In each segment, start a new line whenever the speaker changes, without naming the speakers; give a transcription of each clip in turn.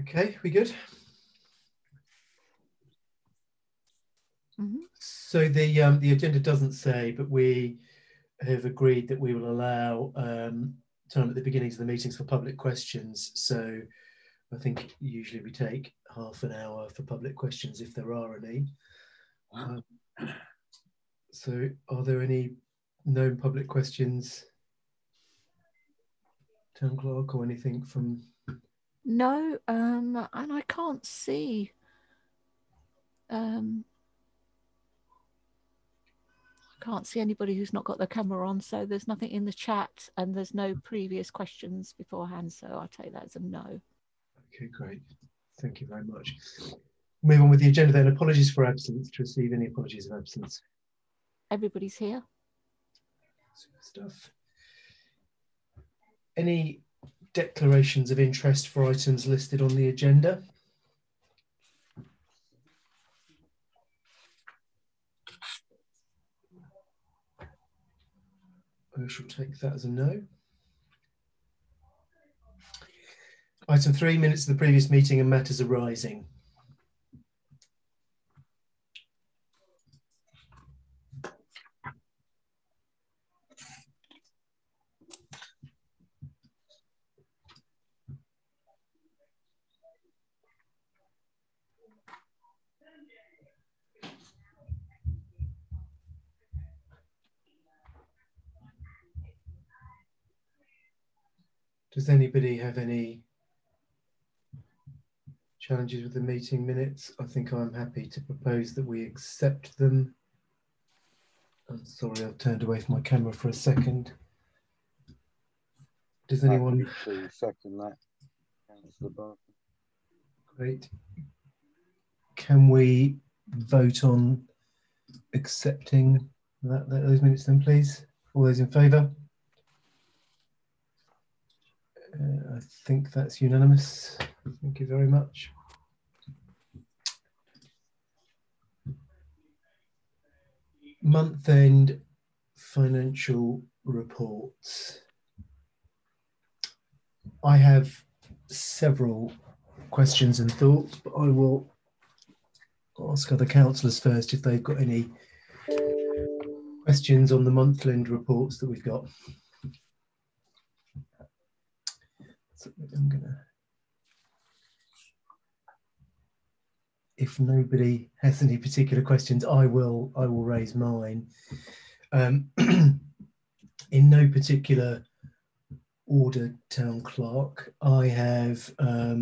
Okay, we good?
Mm-hmm.
So the agenda doesn't say, but we have agreed that we will allow time at the beginnings of the meetings for public questions. So I think usually we take half an hour for public questions if there are any. So are there any known public questions, Town Clerk, or anything from?
No, and I can't see. I can't see anybody who's not got their camera on, so there's nothing in the chat and there's no previous questions beforehand, so I'll take that as a no.
Okay, great. Thank you very much. Move on with the agenda then. Apologies for absence. To receive any apologies of absence.
Everybody's here.
Super stuff. Any declarations of interest for items listed on the agenda? I shall take that as a no. Item 3, minutes of the previous meeting and matters arising. Does anybody have any challenges with the meeting minutes? I think I'm happy to propose that we accept them. I'm sorry, I've turned away from my camera for a second. Does anyone?
Second that. Councillor Barker.
Great. Can we vote on accepting those minutes then, please? All those in favour? I think that's unanimous. Thank you very much. Month-end financial reports. I have several questions and thoughts, but I will ask other councillors first if they've got any questions on the month-end reports that we've got. So I'm gonna, if nobody has any particular questions, I will raise mine. In no particular order, Town Clerk, I have a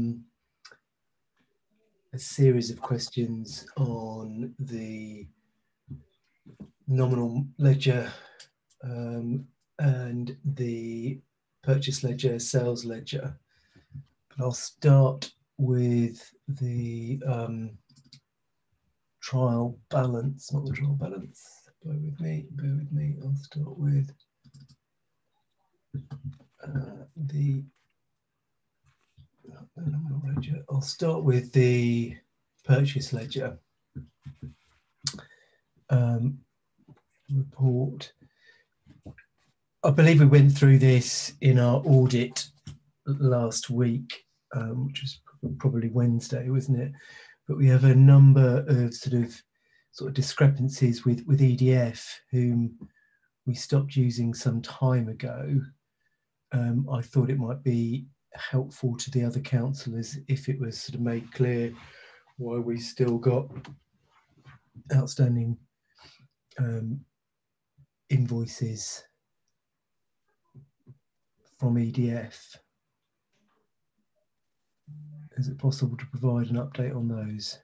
series of questions on the nominal ledger and the purchase ledger, sales ledger. But I'll start with the trial balance, not the trial balance. Bear with me. I'll start with the nominal ledger. I'll start with the purchase ledger report. I believe we went through this in our audit last week, which was probably Wednesday, wasn't it? But we have a number of sort of discrepancies with EDF, whom we stopped using some time ago. I thought it might be helpful to the other councillors if it was sort of made clear why we still got outstanding invoices from EDF. Is it possible to provide an update on those?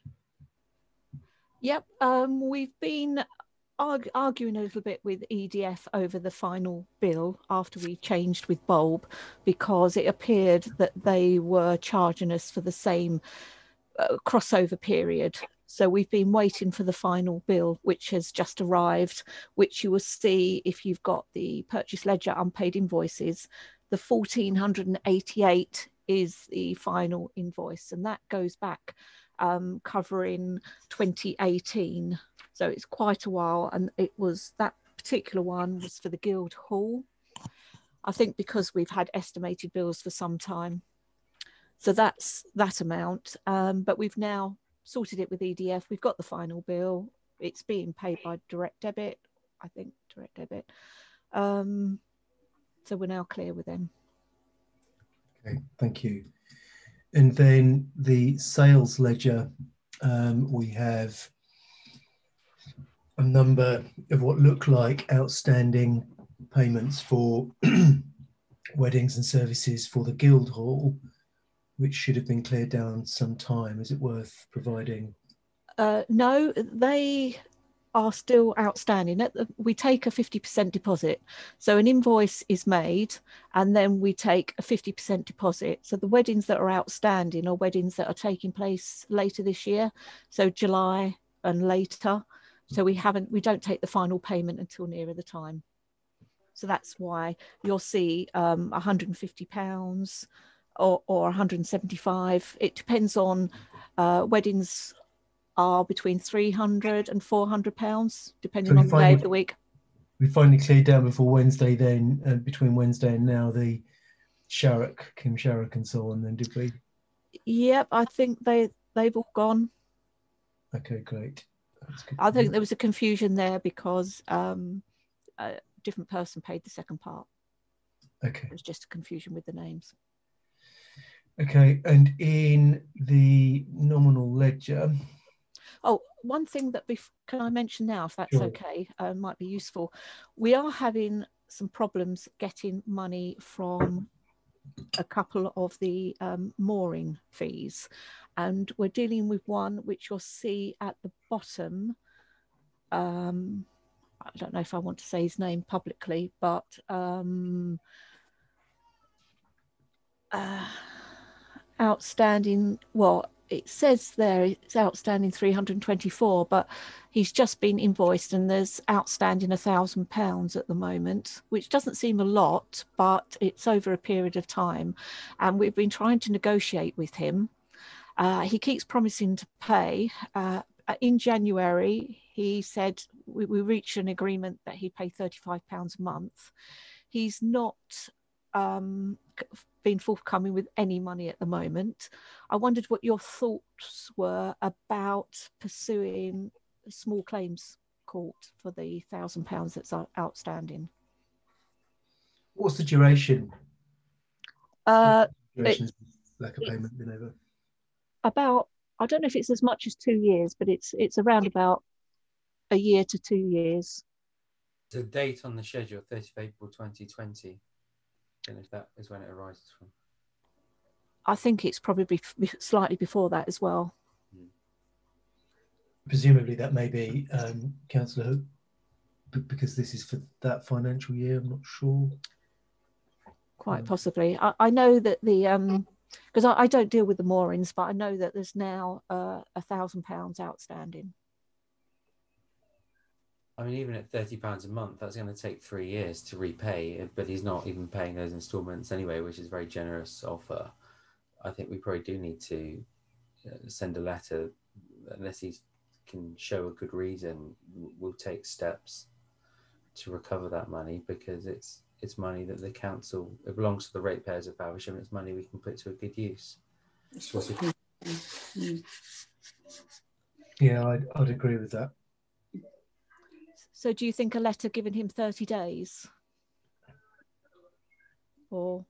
Yep, we've been arguing a little bit with EDF over the final bill after we changed with Bulb, because it appeared that they were charging us for the same crossover period. So we've been waiting for the final bill, which has just arrived, which you will see if you've got the purchase ledger unpaid invoices. The 1,488 is the final invoice, and that goes back covering 2018. So it's quite a while, and it was, that particular one was for the Guild Hall. I think because we've had estimated bills for some time. So that's that amount. But we've now sorted it with EDF. We've got the final bill. It's being paid by direct debit, I think, direct debit. So we're now clear with them.
Okay, thank you. And then the sales ledger, we have a number of what look like outstanding payments for weddings and services for the Guildhall, which should have been cleared down some time. Is it worth providing?
No, they are still outstanding. We take a 50% deposit. So an invoice is made and then we take a 50% deposit. So the weddings that are outstanding are weddings that are taking place later this year. So July and later. So we don't take the final payment until nearer the time. So that's why you'll see £150 or 175. It depends on weddings are between £300 and £400, depending on the day of the week.
We finally cleared down before Wednesday then, between Wednesday and now, the Kim Sharrock and so on then, did we?
Yep, I think they've all gone.
Okay, great. That's good.
I think there was a confusion there because a different person paid the second part.
Okay.
It was just a confusion with the names.
Okay, and in the nominal ledger...
Oh, one thing that can I mention now, if that's
Sure.
okay, might be useful. We are having some problems getting money from a couple of the mooring fees, and we're dealing with one which you'll see at the bottom. I don't know if I want to say his name publicly, but outstanding, well, it says there it's outstanding 324, but he's just been invoiced and there's outstanding £1,000 at the moment, which doesn't seem a lot, but it's over a period of time. And we've been trying to negotiate with him. He keeps promising to pay. In January, he said we reached an agreement that he'd pay £35 a month. He's not been forthcoming with any money at the moment. I wondered what your thoughts were about pursuing a small claims court for the £1,000 that's outstanding.
What's the duration? Duration
It's
lack of payment been over?
About, I don't know if it's as much as 2 years, but it's around about a year to 2 years.
The date on the schedule, 30th April 2020. I don't know if that is when it arises from.
I think it's probably slightly before that as well.
Presumably that may be Councillor Hook, because this is for that financial year. I'm not sure.
Quite possibly. I know that the because I don't deal with the moorings, but I know that there's now £1,000 outstanding.
I mean, even at £30 a month, that's going to take 3 years to repay, but he's not even paying those instalments anyway, which is a very generous offer. I think we probably do need to send a letter, unless he can show a good reason. We'll take steps to recover that money, because it's money that the council, it belongs to the ratepayers of Faversham. It's money we can put to a good use.
Yeah, I'd agree with that.
So do you think a letter giving him 30 days? Or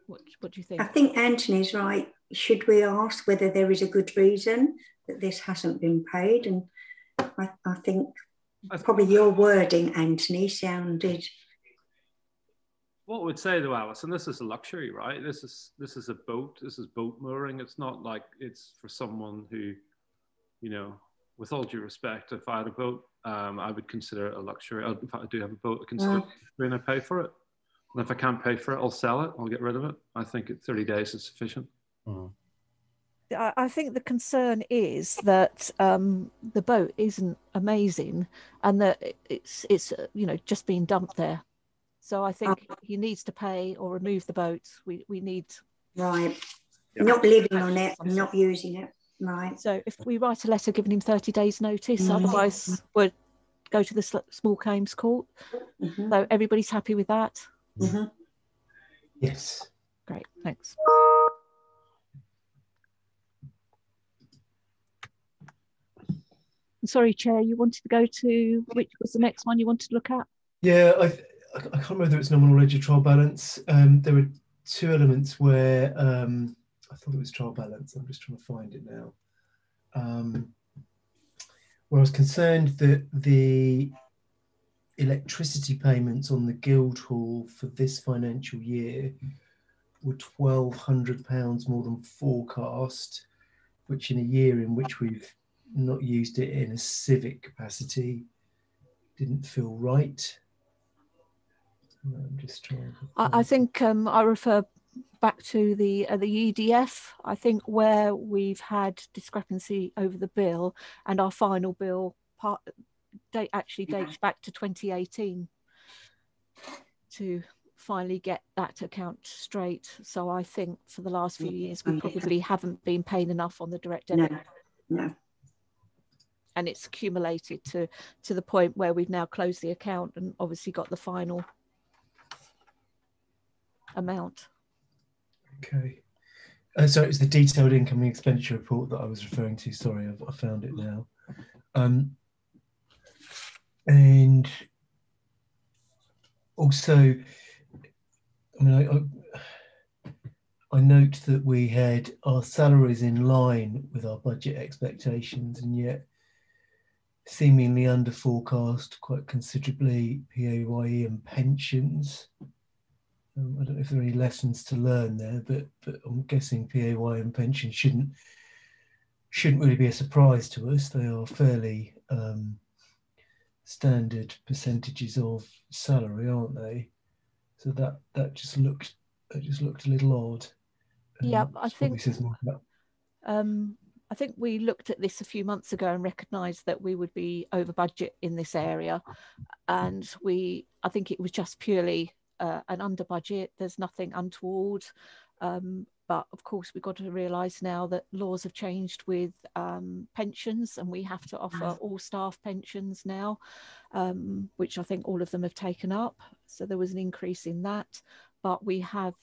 what do you think?
I think Antony's right. Should we ask whether there is a good reason that this hasn't been paid? And I think probably your wording, Antony, sounded...
What would say though, Alison, this is a luxury, right? This is a boat. This is boat mooring. It's not like it's for someone who, you know, with all due respect, if I had a boat, I would consider it a luxury. If I do have a boat, I consider it when I pay for it. And if I can't pay for it, I'll sell it. I'll get rid of it. I think 30 days is sufficient.
I think the concern is that the boat isn't amazing, and that it's you know, just being dumped there. So I think he needs to pay or remove the boat. We need...
Right. Not living on it, not using it. Right.
So if we write a letter giving him 30 days notice, otherwise we'll go to the small claims court. So everybody's happy with that?
Yes.
Great, thanks. Sorry, Chair, you wanted to go to, which was the next one you wanted to look at?
Yeah, I can't remember whether it's nominal ledger trial balance. There were two elements where I thought it was trial balance. I'm just trying to find it now. Where I was concerned that the electricity payments on the Guildhall for this financial year were £1,200 more than forecast, which in a year in which we've not used it in a civic capacity didn't feel right. I'm just trying.
I think I refer back to the EDF. I think where we've had discrepancy over the bill, and our final bill actually dates back to 2018 to finally get that account straight. So I think for the last few years we probably haven't been paying enough on the direct debit.
No.
And it's accumulated to the point where we've now closed the account and obviously got the final amount.
Okay. So it's the detailed income and expenditure report that I was referring to. Sorry, I found it now. And also, I mean, I note that we had our salaries in line with our budget expectations, and yet seemingly under forecast quite considerably PAYE and pensions. I don't know if there are any lessons to learn there, but I'm guessing PAYE and pensions shouldn't really be a surprise to us. They are fairly standard percentages of salary, aren't they? So that just looked a little odd.
Yeah, I think
says more about.
I think we looked at this a few months ago and recognised that we would be over budget in this area, and I think it was just purely an under budget. There's nothing untoward, but of course we've got to realise now that laws have changed with pensions, and we have to offer all staff pensions now, which I think all of them have taken up. So there was an increase in that, but we have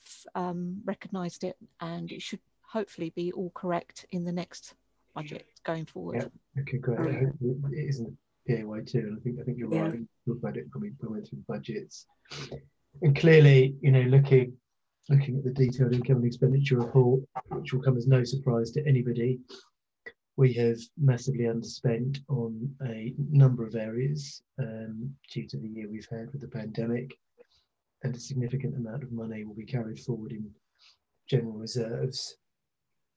recognised it, and it should hopefully be all correct in the next budget going forward.
Yeah. Okay, great. I hope it isn't PAY too. And I think you're right. Talk about it when we went through budgets. And clearly, you know, looking at the detailed income and expenditure report, which will come as no surprise to anybody, we have massively underspent on a number of areas due to the year we've had with the pandemic, and a significant amount of money will be carried forward in general reserves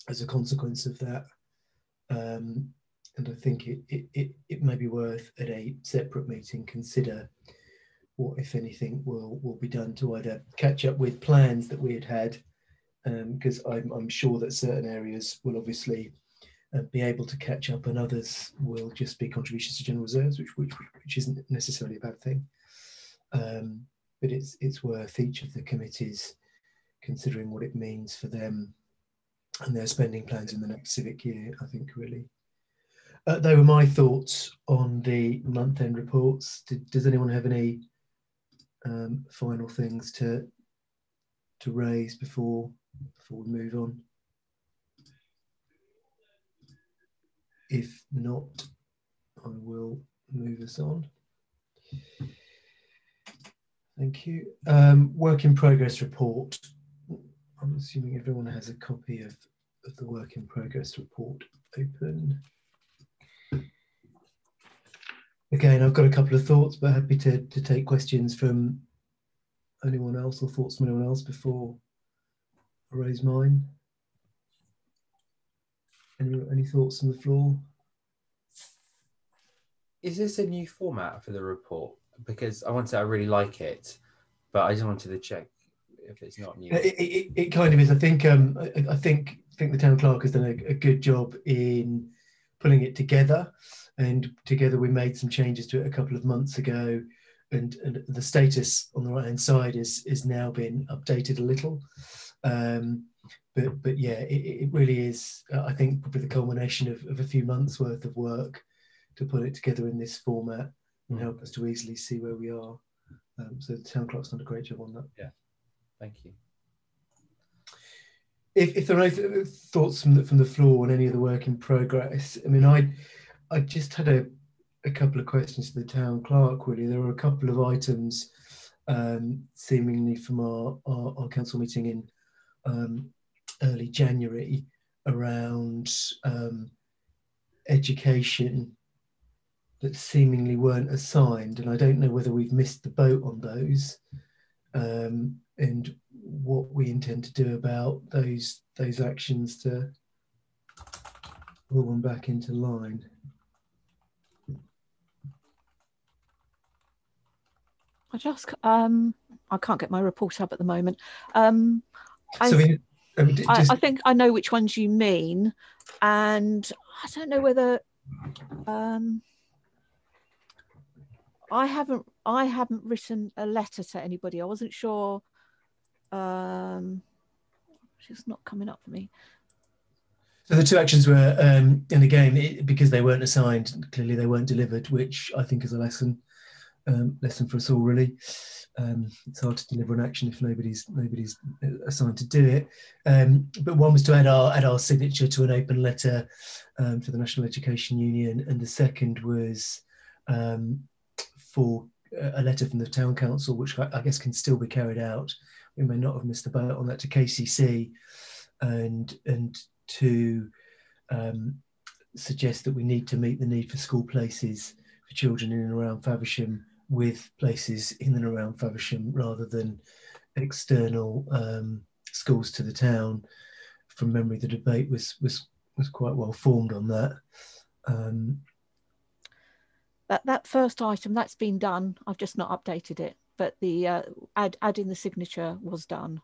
as a consequence of that. And I think it may be worth at a separate meeting consider what, if anything, will be done to either catch up with plans that we had, because I'm sure that certain areas will obviously be able to catch up, and others will just be contributions to general reserves, which isn't necessarily a bad thing. But it's worth each of the committees considering what it means for them and their spending plans in the next civic year, I think, really. They were my thoughts on the month-end reports. Does anyone have any final things to raise before we move on? If not, I will move us on. Thank you. Work in progress report. I'm assuming everyone has a copy of the work in progress report open. Again, I've got a couple of thoughts, but happy to take questions from anyone else or thoughts from anyone else before I raise mine. Any thoughts on the floor?
Is this a new format for the report? Because I really like it, but I just wanted to check if it's not new.
It kind of is. I think the town clerk has done a good job in pulling it together, and together we made some changes to it a couple of months ago, and the status on the right hand side is now been updated a little. But yeah, it really is. I think probably the culmination of a few months worth of work to put it together in this format and help us to easily see where we are. So the town clerk's done a great job on that.
Yeah, thank you.
If there are no thoughts from the floor on any of the work in progress, I mean, I just had a couple of questions to the town clerk, really. There were a couple of items seemingly from our council meeting in early January around education that seemingly weren't assigned, and I don't know whether we've missed the boat on those, and what we intend to do about those actions to pull them back into line.
I can't get my report up at the moment.
So
I think I know which ones you mean, and I don't know whether I haven't written a letter to anybody. I wasn't sure. It's not coming up for me.
So the two actions were, and again, because they weren't assigned, clearly they weren't delivered, which I think is a lesson for us all, really. It's hard to deliver an action if nobody's assigned to do it. But one was to add our signature to an open letter for the National Education Union, and the second was for a letter from the Town Council, which I guess can still be carried out. We may not have missed the boat on that, to KCC, and to suggest that we need to meet the need for school places for children in and around Faversham with places in and around Faversham rather than external schools to the town. From memory, the debate was quite well formed on that.
That first item, that's been done. I've just not updated it, but the adding the signature was done.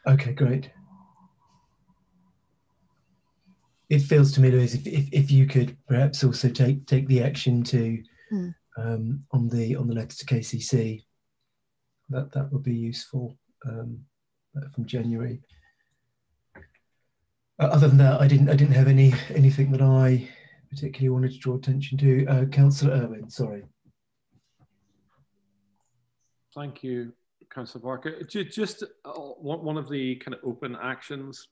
Okay, great.
It feels to me, Louise, if you could perhaps also take the action to on the letter to KCC, that would be useful from January. Other than that, I didn't have anything that I particularly wanted to draw attention to. Councillor Irwin, sorry.
Thank you, Councillor Barker. Just one of the kind of open actions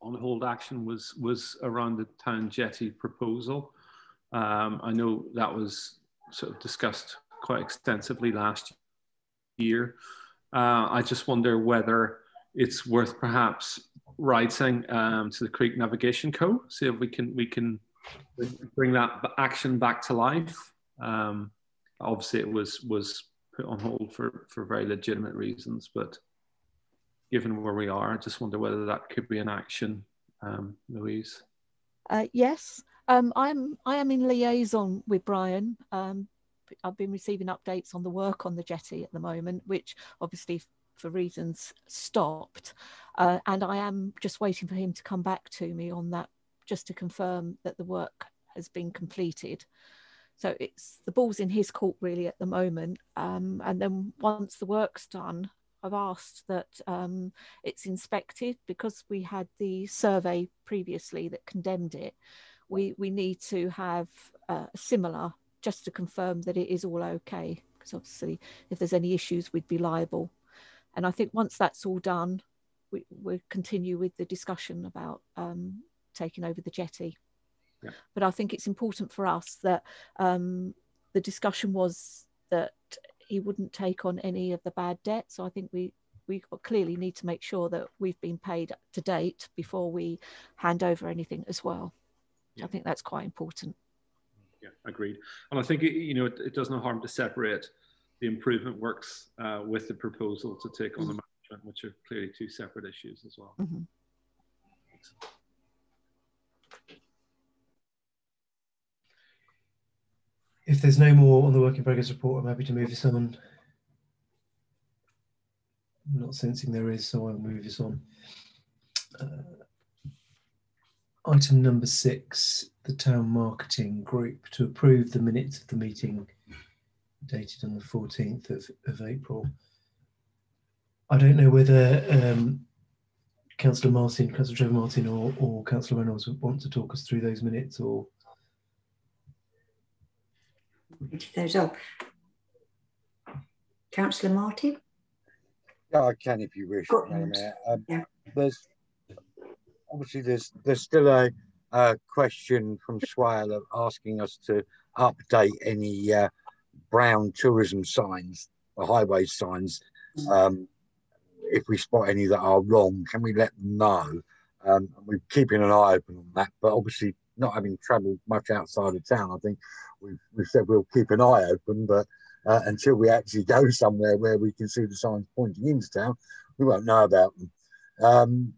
on hold action was around the town jetty proposal. I know that was sort of discussed quite extensively last year. I just wonder whether it's worth perhaps writing to the Creek Navigation Co. See if we can bring that action back to life. Obviously, it was put on hold for very legitimate reasons, but given where we are, I just wonder whether that could be an action, Louise.
Yes, I am in liaison with Brian. I've been receiving updates on the work on the jetty at the moment, which obviously for reasons stopped, and I am just waiting for him to come back to me on that, just to confirm that the work has been completed. So it's the ball's in his court really at the moment, and then once the work's done, I've asked that it's inspected, because we had the survey previously that condemned it. We need to have similar, just to confirm that it is all okay, because obviously if there's any issues we'd be liable. And I think once that's all done, we'll continue with the discussion about taking over the jetty. Yeah. But I think it's important for us that the discussion was that he wouldn't take on any of the bad debt. So I think we clearly need to make sure that we've been paid to date before we hand over anything as well. Yeah. I think that's quite important.
Yeah, agreed. And I think it does no harm to separate the improvement works with the proposal to take on the management, which are clearly two separate issues as well. Mm-hmm.
If there's no more on the work in progress report, I'm happy to move this on. I'm not sensing there is, so I'll move this on. Item number 6, the Town Marketing Group, to approve the minutes of the meeting dated on the 14th of April. I don't know whether Councillor Trevor Martin or Councillor Reynolds would want to talk us through those minutes, or...
Those up. Councillor Martin?
Yeah, I can if you wish. Yeah. There's obviously there's still a question from Swale asking us to update any brown tourism signs, or highway signs. If we spot any that are wrong, can we let them know? We're keeping an eye open on that, but obviously not having travelled much outside of town, I think we've said we'll keep an eye open, but until we actually go somewhere where we can see the signs pointing into town, we won't know about them.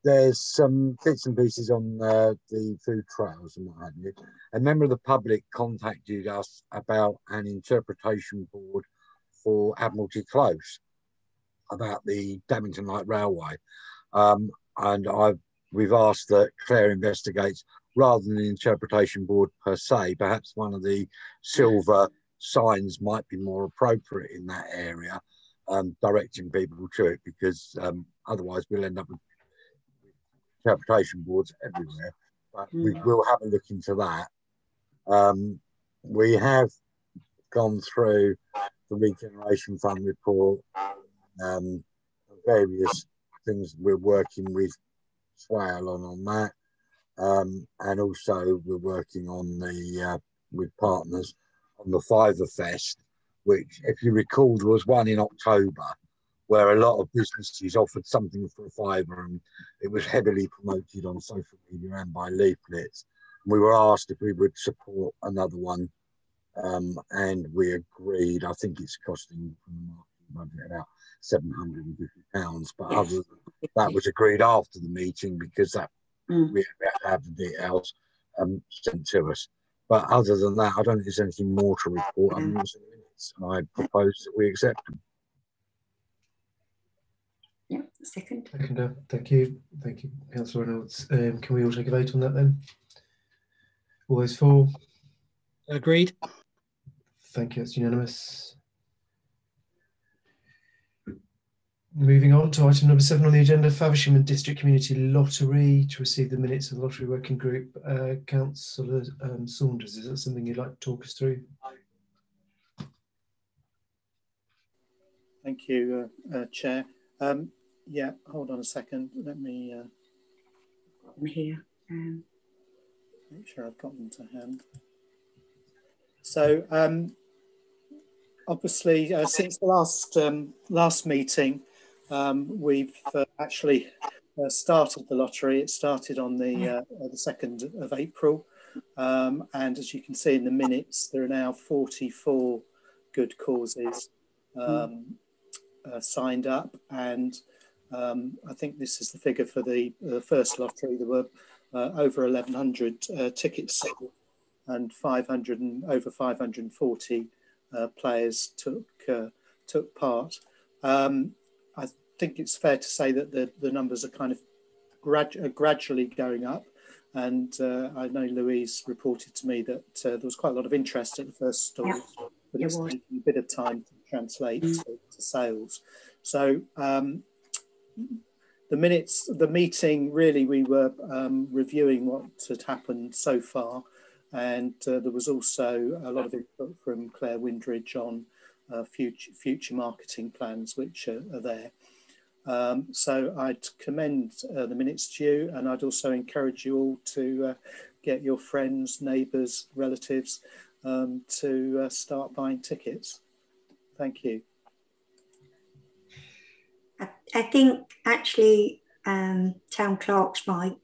There's some bits and pieces on the food trails and what have you. A member of the public contacted us about an interpretation board for Admiralty Close about the Davington Light Railway. And we've asked that Cllr investigates, rather than the interpretation board per se, perhaps one of the silver signs might be more appropriate in that area, directing people to it, because otherwise we'll end up with interpretation boards everywhere. But we will have a look into that. We have gone through the Regeneration Fund report, various things we're working with Swale on that, and also we're working on the with partners on the Faversham, which, if you recall, there was one in October where a lot of businesses offered something for a fiver, and it was heavily promoted on social media and by leaflets. We were asked if we would support another one, and we agreed. I think it's costing from the marketing budget about £750, but other than that was agreed after the meeting, because that we had to have the details sent to us. But other than that, I don't think there's anything more to report. And I propose that we accept them.
Yeah, second.
Second, thank you. Thank you, Councillor Reynolds. Can we all take a vote on that then? All those for?
Agreed.
Thank you, that's unanimous. Moving on to item number 7 on the agenda, Faversham and District Community Lottery, to receive the minutes of the Lottery Working Group. Councillor Saunders, is that something you'd like to talk us through?
Thank you, Chair. Yeah, hold on a second. Let me
I'm here.
Make sure I've got them to hand. So, obviously, since the last meeting, we've actually started the lottery. It started on the 2nd of April, and as you can see in the minutes, there are now 44 good causes signed up, and I think this is the figure for the first lottery. There were over 1,100 tickets sold, and over 540 players took part. I think it's fair to say that the numbers are kind of gradually going up, and I know Louise reported to me that there was quite a lot of interest at the first stall, but it's taking a bit of time to translate to sales. So the meeting, really, we were reviewing what had happened so far, and there was also a lot of input from Claire Windridge on future marketing plans, which are there. So I'd commend the minutes to you, and I'd also encourage you all to get your friends, neighbours, relatives to start buying tickets. Thank you.
I think actually Town Clerk's right.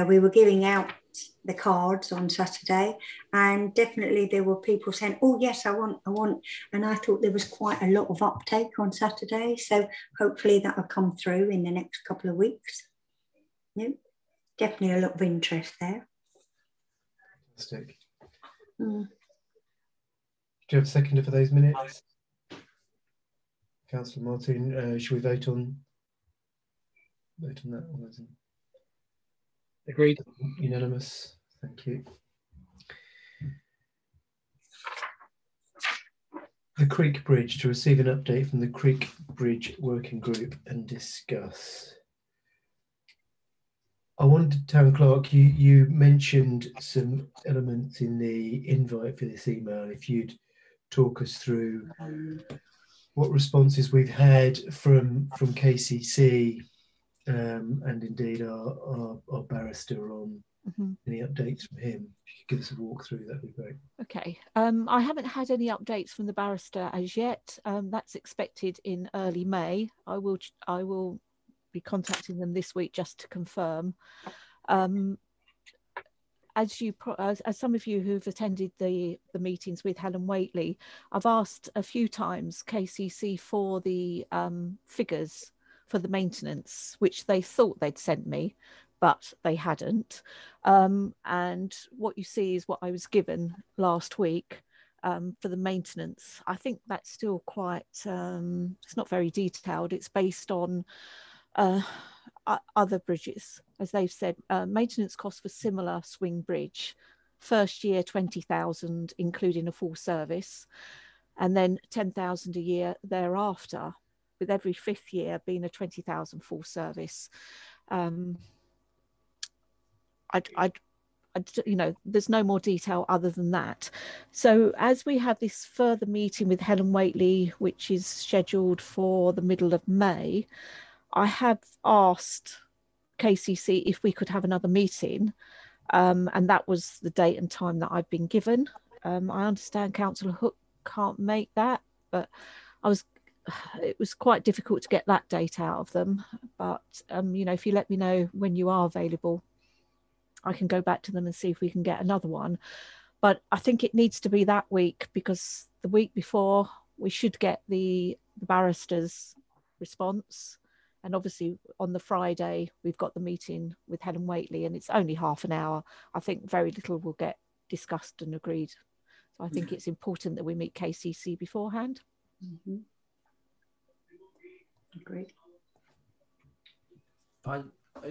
We were giving out the cards on Saturday, and definitely there were people saying, oh yes, I want, and I thought there was quite a lot of uptake on Saturday, so hopefully that will come through in the next couple of weeks. Yeah, definitely a lot of interest there.
Fantastic. Do you have a seconder for those minutes? Councillor Martin, should we vote on that?
Agreed.
Unanimous. Thank you. The Creek Bridge, to receive an update from the Creek Bridge Working Group and discuss. I wondered, Town Clerk, you mentioned some elements in the invite for this email. If you'd talk us through what responses we've had from KCC and indeed our barrister any updates from him. If you could give us a walkthrough, that'd be great.
Okay. I haven't had any updates from the barrister as yet. That's expected in early May. I will be contacting them this week just to confirm. As some of you who've attended the meetings with Helen Whately, I've asked a few times KCC for the figures for the maintenance, which they thought they'd sent me, but they hadn't. And what you see is what I was given last week for the maintenance. I think that's still quite, it's not very detailed. It's based on other bridges. As they've said, maintenance costs for similar swing bridge, first year 20,000, including a full service, and then 10,000 a year thereafter, with every fifth year being a 20,000 full service. You know, there's no more detail other than that. So as we have this further meeting with Helen Whately, which is scheduled for the middle of May, I have asked KCC if we could have another meeting, and that was the date and time that I've been given. I understand Councillor Hook can't make that, but it was quite difficult to get that date out of them. But you know, if you let me know when you are available, I can go back to them and see if we can get another one. But I think it needs to be that week, because the week before we should get the barrister's response. And obviously on the Friday, we've got the meeting with Helen Whately, and it's only half an hour. I think very little will get discussed and agreed. So I think it's important that we meet KCC beforehand.
Agreed.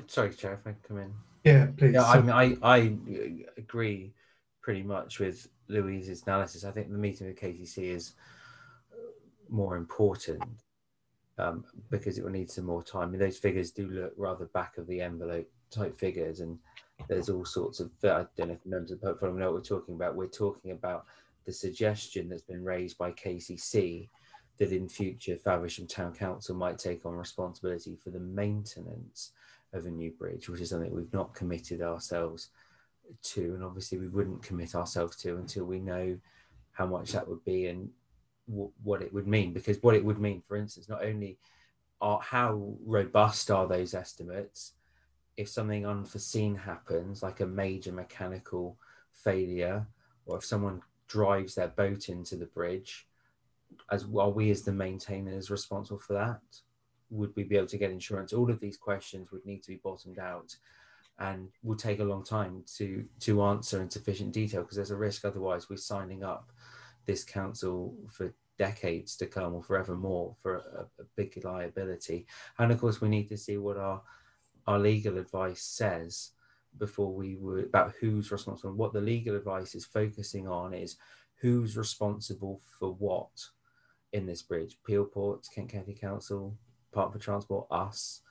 Sorry, Chair, if I can come in.
Yeah, please.
Yeah, I mean, I agree pretty much with Louise's analysis. I think the meeting with KCC is more important because it will need some more time. I mean, those figures do look rather back of the envelope type figures, and there's all sorts of, I don't know if members of the portfolio know what we're talking about. We're talking about the suggestion that's been raised by KCC that in future Faversham Town Council might take on responsibility for the maintenance of a new bridge, which is something we've not committed ourselves to, and obviously we wouldn't commit ourselves to until we know how much that would be and what it would mean. Because what it would mean, for instance, not only how robust are those estimates if something unforeseen happens, like a major mechanical failure, or if someone drives their boat into the bridge, as are we as the maintainers responsible for that? Would we be able to get insurance? All of these questions would need to be bottomed out, and will take a long time to answer in sufficient detail, because there's a risk otherwise we're signing up this council for decades to come, or forevermore, for a big liability. And of course we need to see what our legal advice says before we would, about who's responsible. What the legal advice is focusing on is who's responsible for what in this bridge. Peelport, Kent County Council, Department for Transport, us,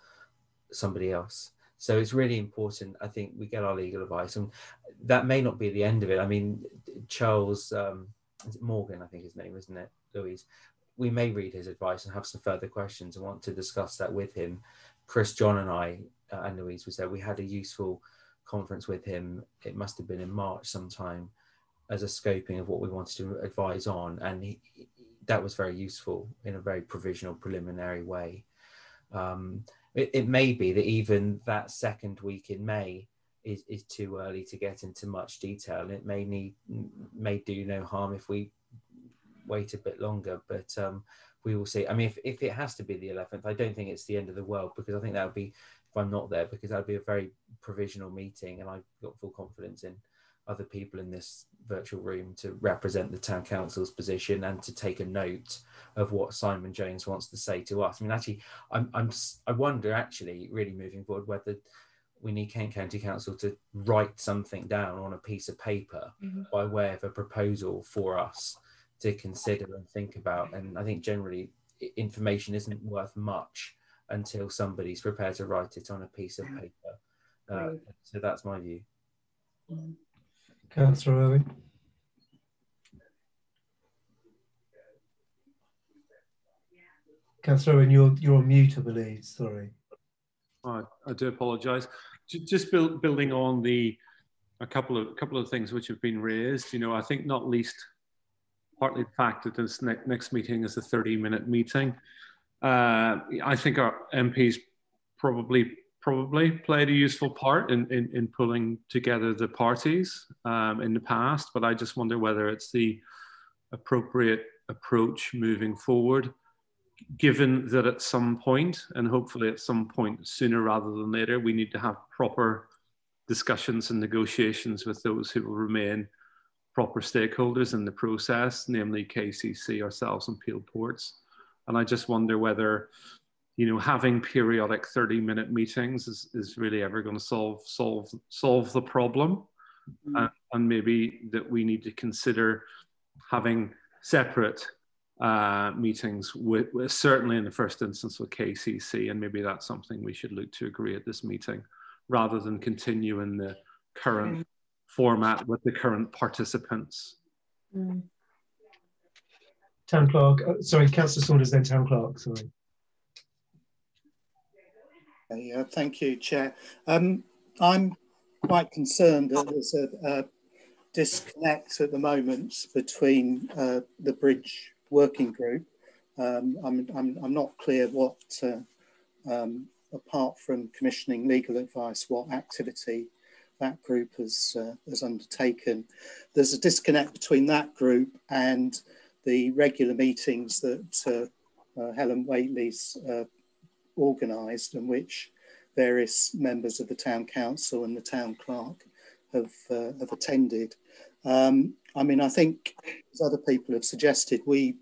somebody else. So it's really important, I think, we get our legal advice, and that may not be the end of it. I mean, Charles, is it Morgan, I think his name, isn't it, Louise? We may read his advice and have some further questions and want to discuss that with him. Kris, John and I, and Louise was there. We had a useful conference with him. It must have been in March sometime, as a scoping of what we wanted to advise on. And that was very useful in a very provisional, preliminary way. It may be that even that second week in May is too early to get into much detail. It may do no harm if we wait a bit longer, but we will see. I mean, if it has to be the 11th, I don't think it's the end of the world, because I think that would be, if I'm not there, because that would be a very provisional meeting, and I've got full confidence in other people in this virtual room to represent the town council's position and to take a note of what Simon Jones wants to say to us. I mean, actually, I wonder, actually, really moving forward, whether we need Kent County Council to write something down on a piece of paper by way of a proposal for us to consider and think about. And I think generally information isn't worth much until somebody's prepared to write it on a piece of paper. So that's my view.
Councillor Irwin. Councillor Irwin, you're on mute, I believe. Sorry.
I do apologise. Just building on the a couple of things which have been raised. You know, I think not least partly the fact that this next meeting is a 30-minute meeting. I think our MPs probably played a useful part in pulling together the parties in the past, but I just wonder whether it's the appropriate approach moving forward, given that at some point, and hopefully at some point sooner rather than later, we need to have proper discussions and negotiations with those who will remain proper stakeholders in the process, namely KCC, ourselves, and Peel Ports. And I just wonder whether, you know, having periodic 30-minute meetings is really ever going to solve the problem. And maybe that we need to consider having separate meetings with certainly in the first instance with KCC, and maybe that's something we should look to agree at this meeting, rather than continue in the current format with the current participants.
Town Clerk, sorry, Councillor Saunders, then Town Clerk, sorry.
Thank you, Chair. I'm quite concerned that there's a disconnect at the moment between the Bridge Working Group. I'm not clear what, apart from commissioning legal advice, what activity that group has undertaken. There's a disconnect between that group and the regular meetings that Helen Whately's organised, and which various members of the Town Council and the Town Clerk have attended. I mean, I think, as other people have suggested, we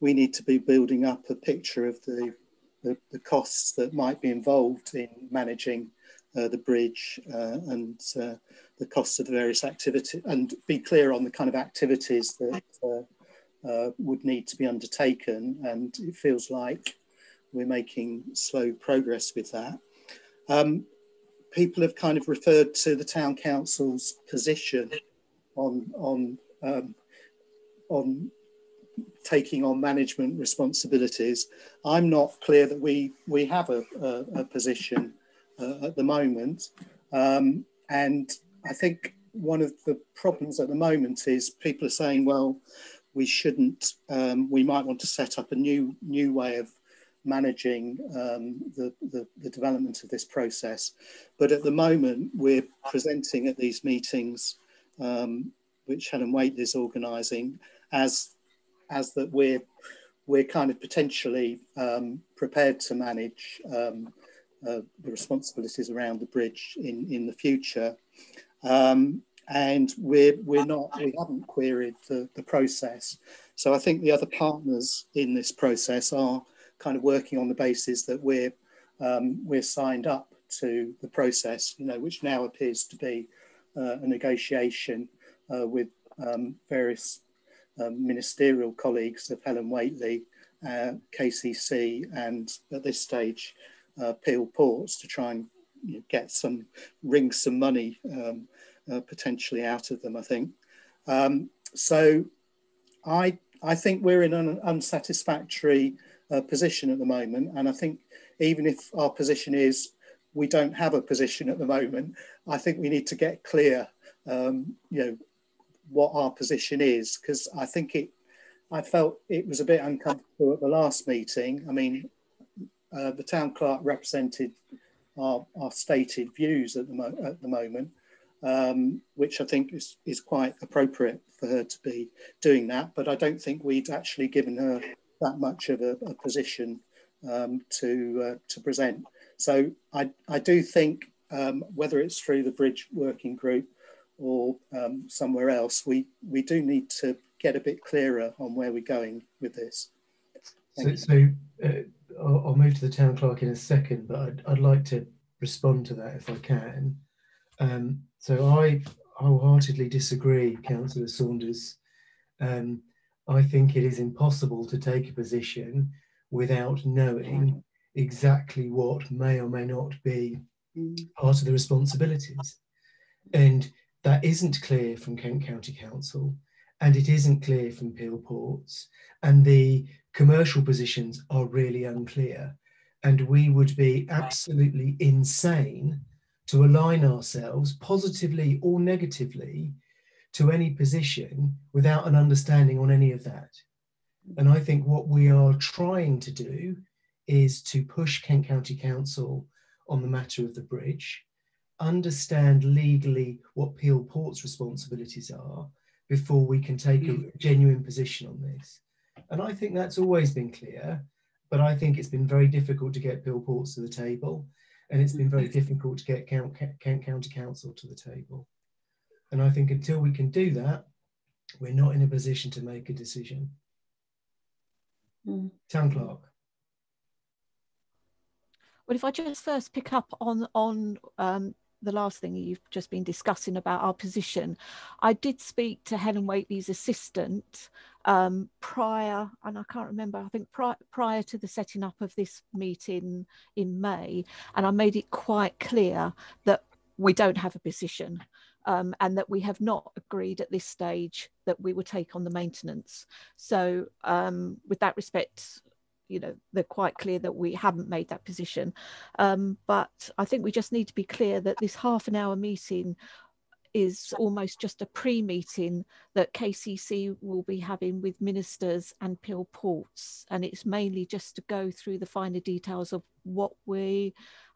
need to be building up a picture of the costs that might be involved in managing the bridge and the costs of the various activities, and be clear on the kind of activities that would need to be undertaken. And it feels like we're making slow progress with that. People have kind of referred to the Town Council's position on taking on management responsibilities. I'm not clear that we have a position at the moment, and I think one of the problems at the moment is people are saying, well, we shouldn't. We might want to set up a new way of managing the development of this process, but at the moment we're presenting at these meetings, which Helen Whately is organising, as that we're kind of potentially prepared to manage the responsibilities around the bridge in the future, and we haven't queried the process. So I think the other partners in this process are kind of working on the basis that we're signed up to the process, you know, which now appears to be a negotiation with various ministerial colleagues of Helen Whately, KCC, and at this stage Peel Ports, to try and wring some money potentially out of them, I think. So I think we're in an unsatisfactory position at the moment, and I think even if our position is we don't have a position at the moment, I think we need to get clear, you know, what our position is, because I felt it was a bit uncomfortable at the last meeting. I mean, the Town Clerk represented our stated views at the moment, which I think is quite appropriate for her to be doing that, but I don't think we'd actually given her that much of a position to present. So I do think, whether it's through the Bridge Working Group or somewhere else, we do need to get a bit clearer on where we're going with this.
So I'll move to the Town Clerk in a second, but I'd like to respond to that if I can. So I wholeheartedly disagree, Councillor Saunders. I think it is impossible to take a position without knowing exactly what may or may not be part of the responsibilities. And that isn't clear from Kent County Council, and it isn't clear from Peel Ports, and the commercial positions are really unclear. And we would be absolutely insane to align ourselves positively or negatively to any position without an understanding on any of that. And I think what we are trying to do is to push Kent County Council on the matter of the bridge, understand legally what Peel Port's responsibilities are before we can take a genuine position on this. And I think that's always been clear, but I think it's been very difficult to get Peel Ports to the table, and it's been very difficult to get Kent County Council to the table. And I think until we can do that, we're not in a position to make a decision. Town Clerk.
Well, if I just first pick up on the last thing you've just been discussing about our position, I did speak to Helen Whately's assistant prior, and I can't remember, I think prior to the setting up of this meeting in May, and I made it quite clear that we don't have a position. And that we have not agreed at this stage that we would take on the maintenance. So with that respect, you know, they're quite clear that we haven't made that position. But I think we just need to be clear that this half-an-hour meeting is almost just a pre-meeting that KCC will be having with ministers and Peel Ports. And it's mainly just to go through the finer details of what I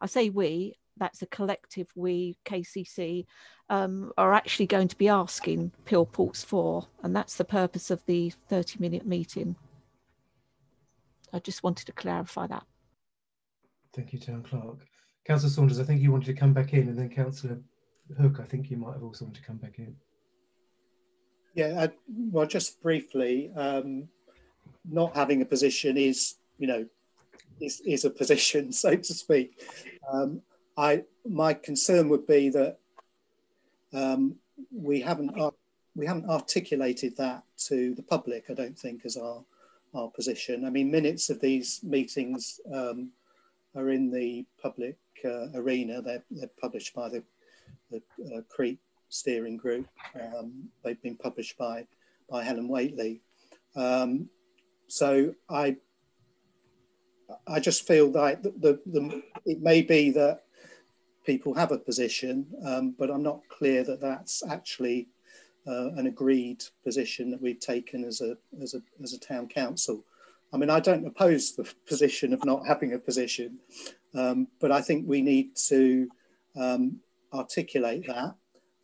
say we, that's a collective we, KCC, are actually going to be asking Peel Ports for. And that's the purpose of the 30-minute meeting. I just wanted to clarify that.
Thank you, Town Clerk. Councillor Saunders, I think you wanted to come back in, and then Councillor Hook, I think you might have also wanted to come back in.
Yeah, well, just briefly, not having a position is, you know, is a position, so to speak. My concern would be that we haven't articulated that to the public, I don't think, as our position. I mean, minutes of these meetings are in the public arena. They're published by the Cllr steering group. They've been published by Helen Whately. So I just feel like it may be that people have a position, but I'm not clear that that's actually an agreed position that we've taken as a town council. I mean, I don't oppose the position of not having a position, but I think we need to articulate that.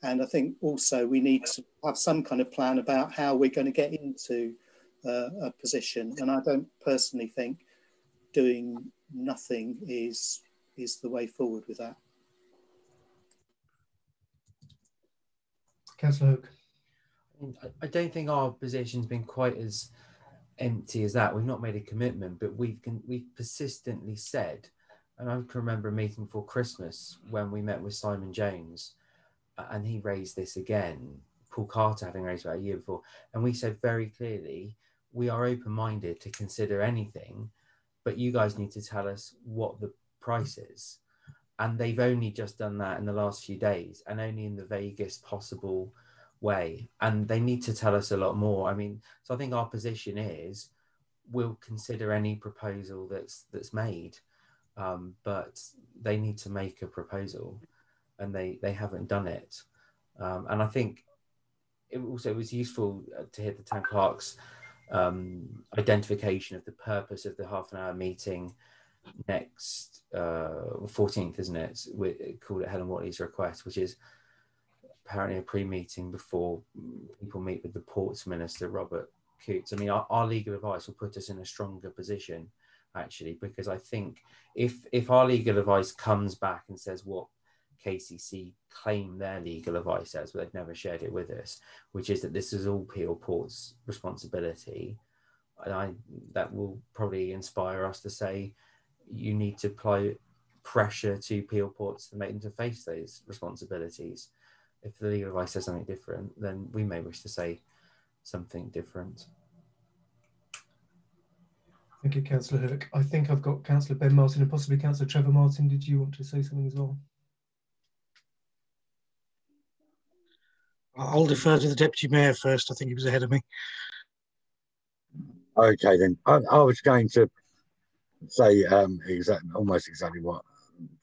And I think also we need to have some kind of plan about how we're going to get into a position. And I don't personally think doing nothing is the way forward with that.
Councillor Hook.
I don't think our position's been quite as empty as that. We've not made a commitment, but we've persistently said, and I can remember a meeting before Christmas when we met with Simon Jones, and he raised this again, Paul Carter having raised it about a year before, and we said very clearly, we are open-minded to consider anything, but you guys need to tell us what the price is. And they've only just done that in the last few days, and only in the vaguest possible way. And they need to tell us a lot more. I mean, so I think our position is we'll consider any proposal that's made, but they need to make a proposal, and they haven't done it. And I think it was useful to hear the town clerk's identification of the purpose of the half-an-hour meeting next 14th, isn't it? We called it Helen Whately's request, which is apparently a pre-meeting before people meet with the Ports Minister, Robert Coots. I mean, our legal advice will put us in a stronger position, actually, because I think if our legal advice comes back and says what KCC claim their legal advice says, but they've never shared it with us, which is that this is all Peel Port's responsibility, and that will probably inspire us to say you need to apply pressure to Peel Ports to make them to face those responsibilities. If the legal advice says something different, then we may wish to say something different.
Thank you, Councillor Hook. I think I've got Councillor Ben Martin and possibly Councillor Trevor Martin. Did you want to say something as well?
I'll defer to the Deputy Mayor first. I think he was ahead of me.
Okay, then. I was going to say almost exactly what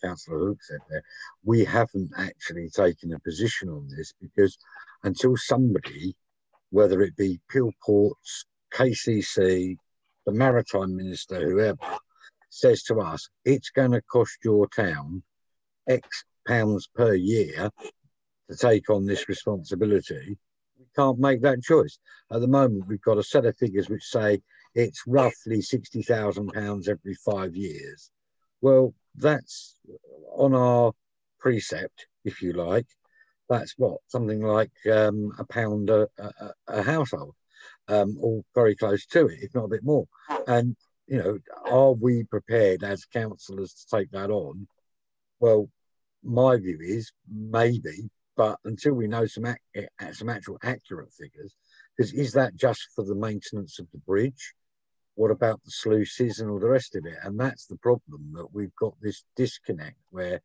Councillor Hook said there, we haven't actually taken a position on this because until somebody, whether it be Peel Ports, KCC, the Maritime Minister, whoever, says to us, it's going to cost your town X pounds per year to take on this responsibility, we can't make that choice. At the moment, we've got a set of figures which say it's roughly £60,000 every 5 years. Well, that's on our precept, if you like. That's what, something like £1 a household, or very close to it, if not a bit more. And, you know, are we prepared as councillors to take that on? Well, my view is maybe, but until we know some actual accurate figures, because is that just for the maintenance of the bridge? What about the sluices and all the rest of it? And that's the problem, that we've got this disconnect where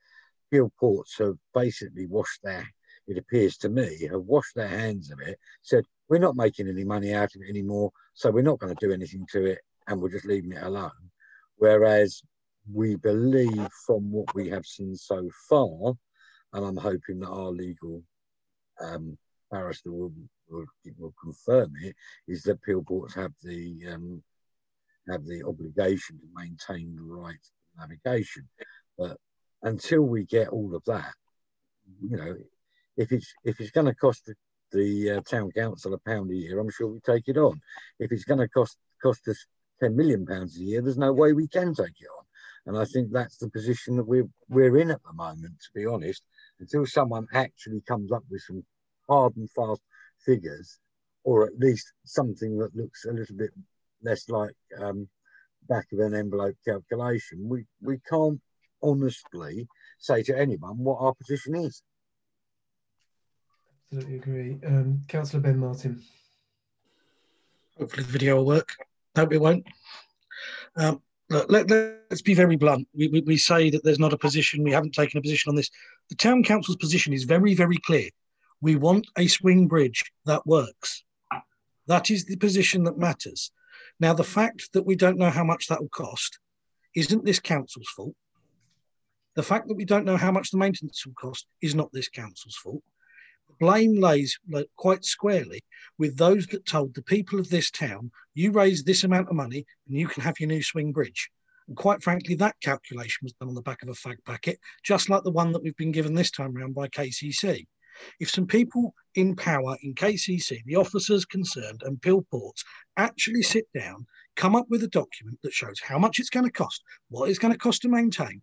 Peel Ports have basically it appears to me, have washed their hands of it, said, we're not making any money out of it anymore, so we're not going to do anything to it, and we're just leaving it alone. Whereas we believe from what we have seen so far, and I'm hoping that our legal barrister will confirm it, is that Peel Ports have the obligation to maintain the right to navigation. But until we get all of that, you know, if it's going to cost the town council £1 a year, I'm sure we take it on. If it's going to cost us £10 million a year, there's no way we can take it on. And I think that's the position that we're in at the moment, to be honest. Until someone actually comes up with some hard and fast figures, or at least something that looks a little bit less like back of an envelope calculation, we can't honestly say to anyone what our position is.
Absolutely agree. Councillor Ben Martin.
Hopefully the video will work. Hope it won't. Look, let's be very blunt. We say that there's not a position, we haven't taken a position on this. The town council's position is very, very clear. We want a swing bridge that works. That is the position that matters. Now, the fact that we don't know how much that will cost isn't this council's fault. The fact that we don't know how much the maintenance will cost is not this council's fault. The blame lays quite squarely with those that told the people of this town, you raise this amount of money and you can have your new swing bridge. And quite frankly, that calculation was done on the back of a fag packet, just like the one that we've been given this time around by KCC. If some people in power in KCC, the officers concerned and Peel Ports, actually sit down, come up with a document that shows how much it's going to cost, what it's going to cost to maintain,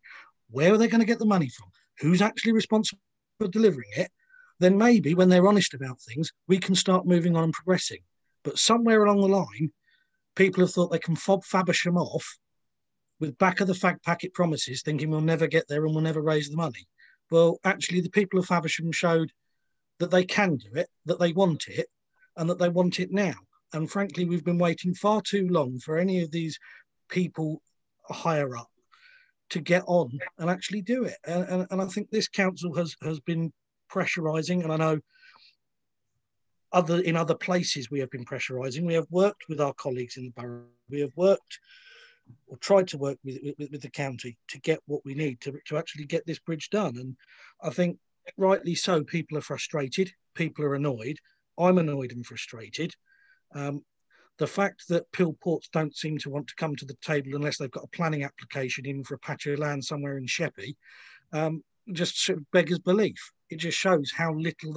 where are they going to get the money from, who's actually responsible for delivering it, then maybe when they're honest about things, we can start moving on and progressing. But somewhere along the line, people have thought they can fob Faversham off with back of the fag packet promises, thinking we'll never get there and we'll never raise the money. Well, actually, the people of Faversham showed that they can do it, that they want it, and that they want it now. And frankly, we've been waiting far too long for any of these people higher up to get on and actually do it. And I think this council has been pressurising, and I know in other places we have been pressurising. We have worked with our colleagues in the borough. We have worked or tried to work with the county to get what we need to actually get this bridge done. And I think rightly so, people are frustrated, people are annoyed. I'm annoyed and frustrated. The fact that Peel Ports don't seem to want to come to the table unless they've got a planning application in for a patch of land somewhere in Sheppey, just sort of beggars belief. It just shows how little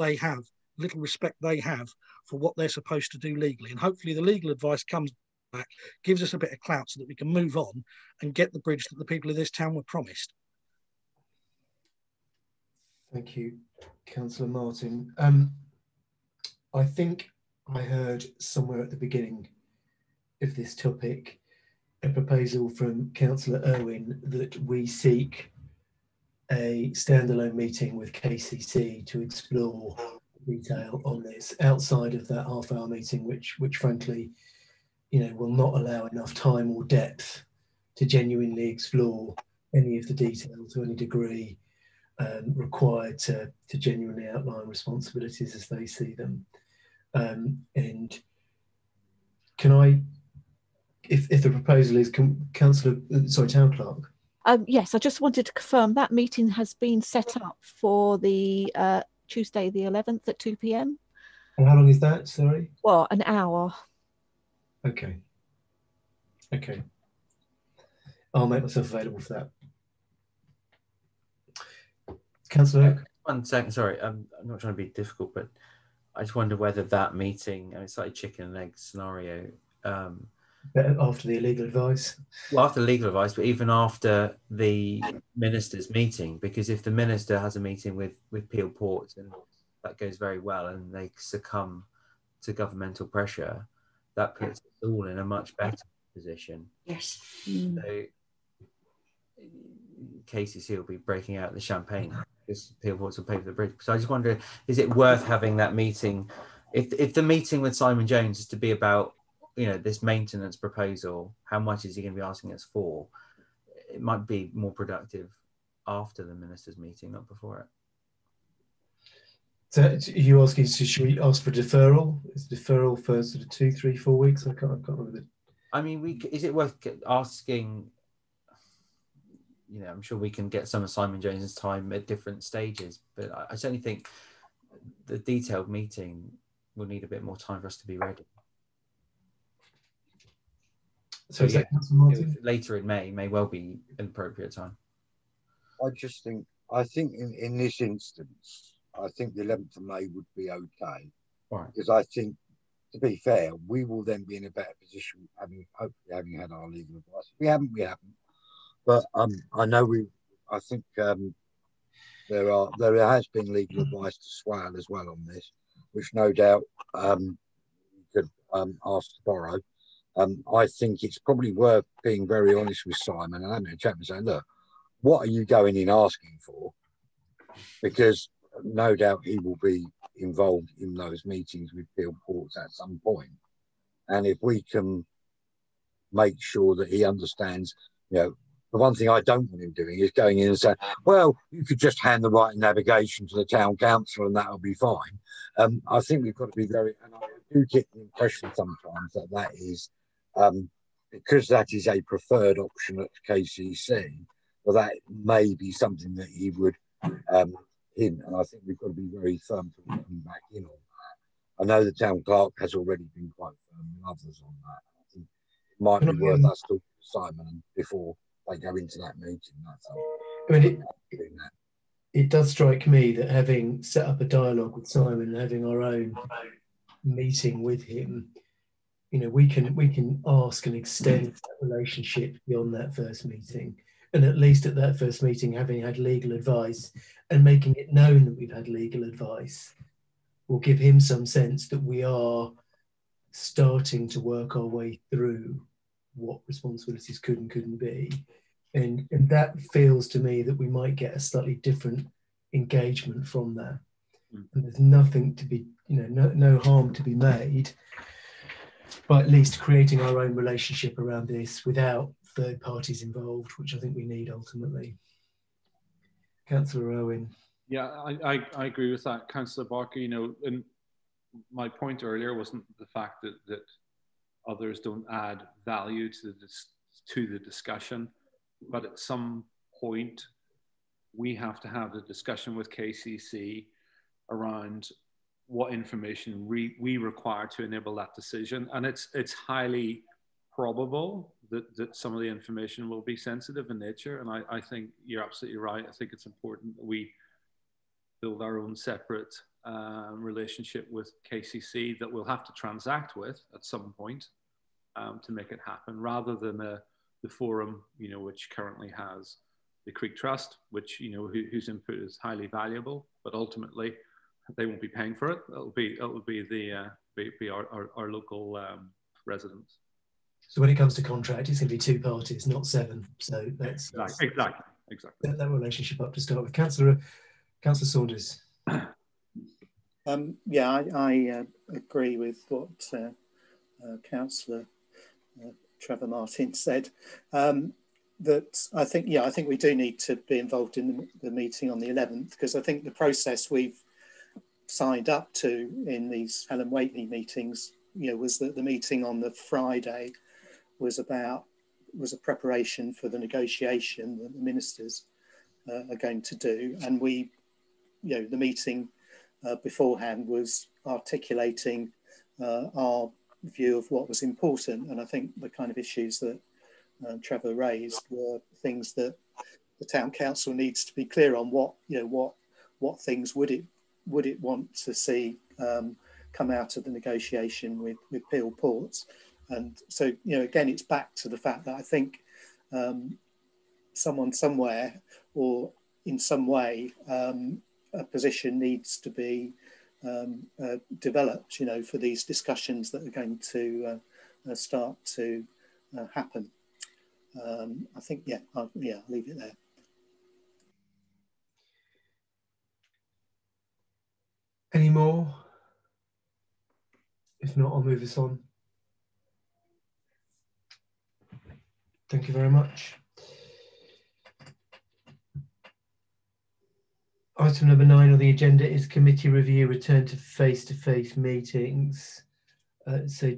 respect they have for what they're supposed to do legally. And hopefully the legal advice comes back, gives us a bit of clout so that we can move on and get the bridge that the people of this town were promised.
Thank you, Councillor Martin. I think I heard somewhere at the beginning of this topic a proposal from Councillor Irwin that we seek a standalone meeting with KCC to explore detail on this outside of that half-hour meeting, which frankly, you know, will not allow enough time or depth to genuinely explore any of the detail to any degree required to genuinely outline responsibilities as they see them. And can I, if the proposal is, Town Clerk?
Yes, I just wanted to confirm that meeting has been set up for the Tuesday the 11th at 2 p.m.
And how long is that? Sorry.
Well, an hour.
Okay. Okay. I'll make myself available for that. Councillor Hook.
1 second, sorry. I'm not trying to be difficult, but I just wonder whether that meeting, it's like a chicken and egg scenario.
After the legal advice.
Well, after legal advice, but even after the minister's meeting, because if the minister has a meeting with Peel Port and that goes very well and they succumb to governmental pressure, that puts us all in a much better position.
Yes.
So KCC will be breaking out the champagne because Peel Ports will pay for the bridge. So I just wonder, is it worth having that meeting? If the meeting with Simon Jones is to be about, this maintenance proposal, how much is he going to be asking us for? It might be more productive after the minister's meeting, not before it.
So are you asking, should we ask for deferral? Is deferral for sort of 2, 3, 4 weeks? I can't remember.
I mean, is it worth asking? I'm sure we can get some of Simon Jones's time at different stages, but I certainly think the detailed meeting will need a bit more time for us to be ready. So yeah, later in may well be an appropriate time.
I think in this instance, I think the 11th of May would be okay.
Right.
Because I think, to be fair, we will then be in a better position, hopefully having had our legal advice. If we haven't, we haven't. But I know I think there has been legal advice to Swale as well on this, which no doubt we could ask to borrow. I think it's probably worth being very honest with Simon and having a chat and saying, look, what are you going in asking for? Because no doubt he will be involved in those meetings with Peel Ports at some point. And if we can make sure that he understands, the one thing I don't want him doing is going in and saying, well, you could just hand the right of navigation to the town council and that'll be fine. I think we've got to be very, and I do get the impression sometimes that is, because that is a preferred option at KCC, well, that may be something that he would hint, and I think we've got to be very firm to let him back in on that. I know the town clerk has already been quite firm with others on that. I think it might be worth us talking to Simon before they go into that meeting. That's all.
I mean, it does strike me that having set up a dialogue with Simon and having our own meeting with him, we can ask and extend that relationship beyond that first meeting. And at least at that first meeting, having had legal advice and making it known that we've had legal advice will give him some sense that we are starting to work our way through what responsibilities could and couldn't be. And that feels to me that we might get a slightly different engagement from that. And there's nothing to be, no harm to be made, but at least creating our own relationship around this without third parties involved, which I think we need ultimately. Councillor Irwin.
Yeah, I agree with that, Councillor Barker. And my point earlier wasn't the fact that others don't add value to the discussion, but at some point we have to have the discussion with KCC around what information we require to enable that decision. And it's highly probable that some of the information will be sensitive in nature. And I think you're absolutely right. I think it's important that we build our own separate relationship with KCC that we'll have to transact with at some point to make it happen, rather than the forum, which currently has the Creek Trust, which, whose input is highly valuable, but ultimately they won't be paying for it. It'll be our local residents.
So when it comes to contract, it's going to be 2 parties, not 7. So that's
exactly
that relationship up to start with. Councillor Saunders.
Yeah, I agree with what Councillor Trevor Martin said. That I think we do need to be involved in the meeting on the 11th, because I think the process we've signed up to in these Helen Whately meetings, was that the meeting on the Friday was about was a preparation for the negotiation that the ministers are going to do, and we, you know, the meeting beforehand was articulating our view of what was important, and I think the kind of issues that Trevor raised were things that the town council needs to be clear on. What, you know, what things would it want to see come out of the negotiation with Peel Ports. And so, you know, again, it's back to the fact that I think someone somewhere or in some way a position needs to be developed, you know, for these discussions that are going to start to happen. I think, yeah, I'll leave it there.
Any more? If not, I'll move us on. Thank you very much. Item number 9 on the agenda is committee review, return to face-to-face meetings. So,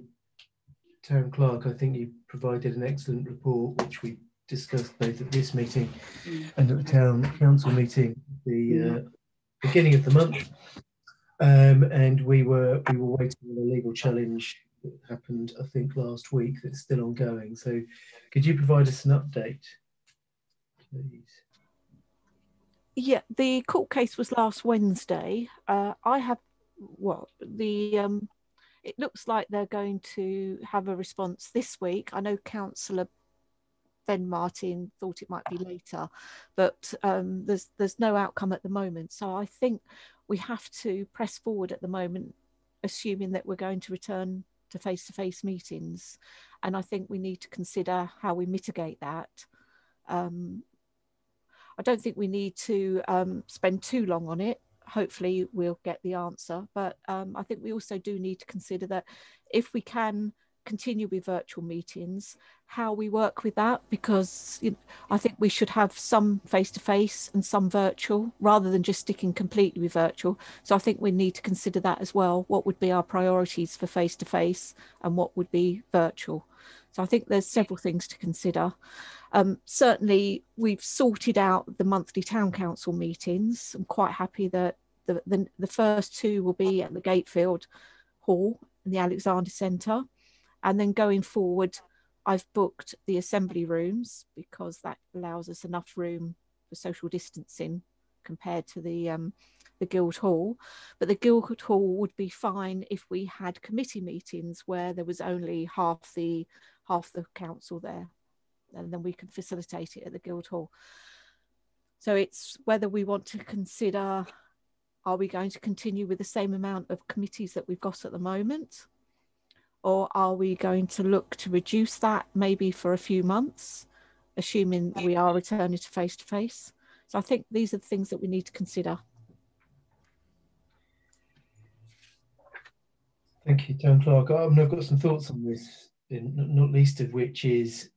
Town Clerk, I think you provided an excellent report, which we discussed both at this meeting and at the Town Council meeting, the beginning of the month. And we were waiting on a legal challenge that happened, I think, last week, that's still ongoing. So could you provide us an update, please?
Yeah, the court case was last Wednesday. It looks like they're going to have a response this week. I know Councillor Ben Martin thought it might be later, but there's no outcome at the moment. So I think we have to press forward at the moment, assuming that we're going to return to face-to-face meetings. And I think we need to consider how we mitigate that. I don't think we need to spend too long on it. Hopefully we'll get the answer, but I think we also do need to consider that if we can continue with virtual meetings, how we work with that, because, you know, I think we should have some face-to-face and some virtual rather than just sticking completely with virtual. So I think we need to consider that as well. What would be our priorities for face-to-face and what would be virtual? So I think there's several things to consider. Certainly we've sorted out the monthly town council meetings. I'm quite happy that the first 2 will be at the Gatefield Hall in the Alexander Centre. And then going forward, I've booked the assembly rooms because that allows us enough room for social distancing compared to the Guild Hall. But the Guild Hall would be fine if we had committee meetings where there was only half the council there, and then we can facilitate it at the Guild Hall. So it's whether we want to consider, are we going to continue with the same amount of committees that we've got at the moment? Or are we going to look to reduce that maybe for a few months, assuming we are returning to face-to-face? So I think these are the things that we need to consider.
Thank you, Town Clerk. I've got some thoughts on this, not least of which is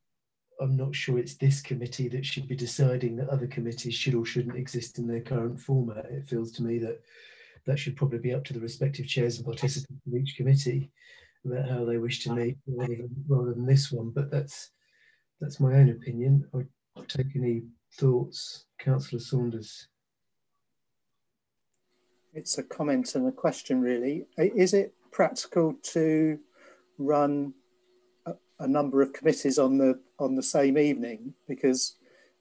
I'm not sure it's this committee that should be deciding that other committees should or shouldn't exist in their current format. It feels to me that that should probably be up to the respective chairs and participants of each committee about how they wish to meet rather than this one. But that's my own opinion. I'll take any thoughts. Councillor Saunders.
It's a comment and a question, really. Is it practical to run a number of committees on the same evening? Because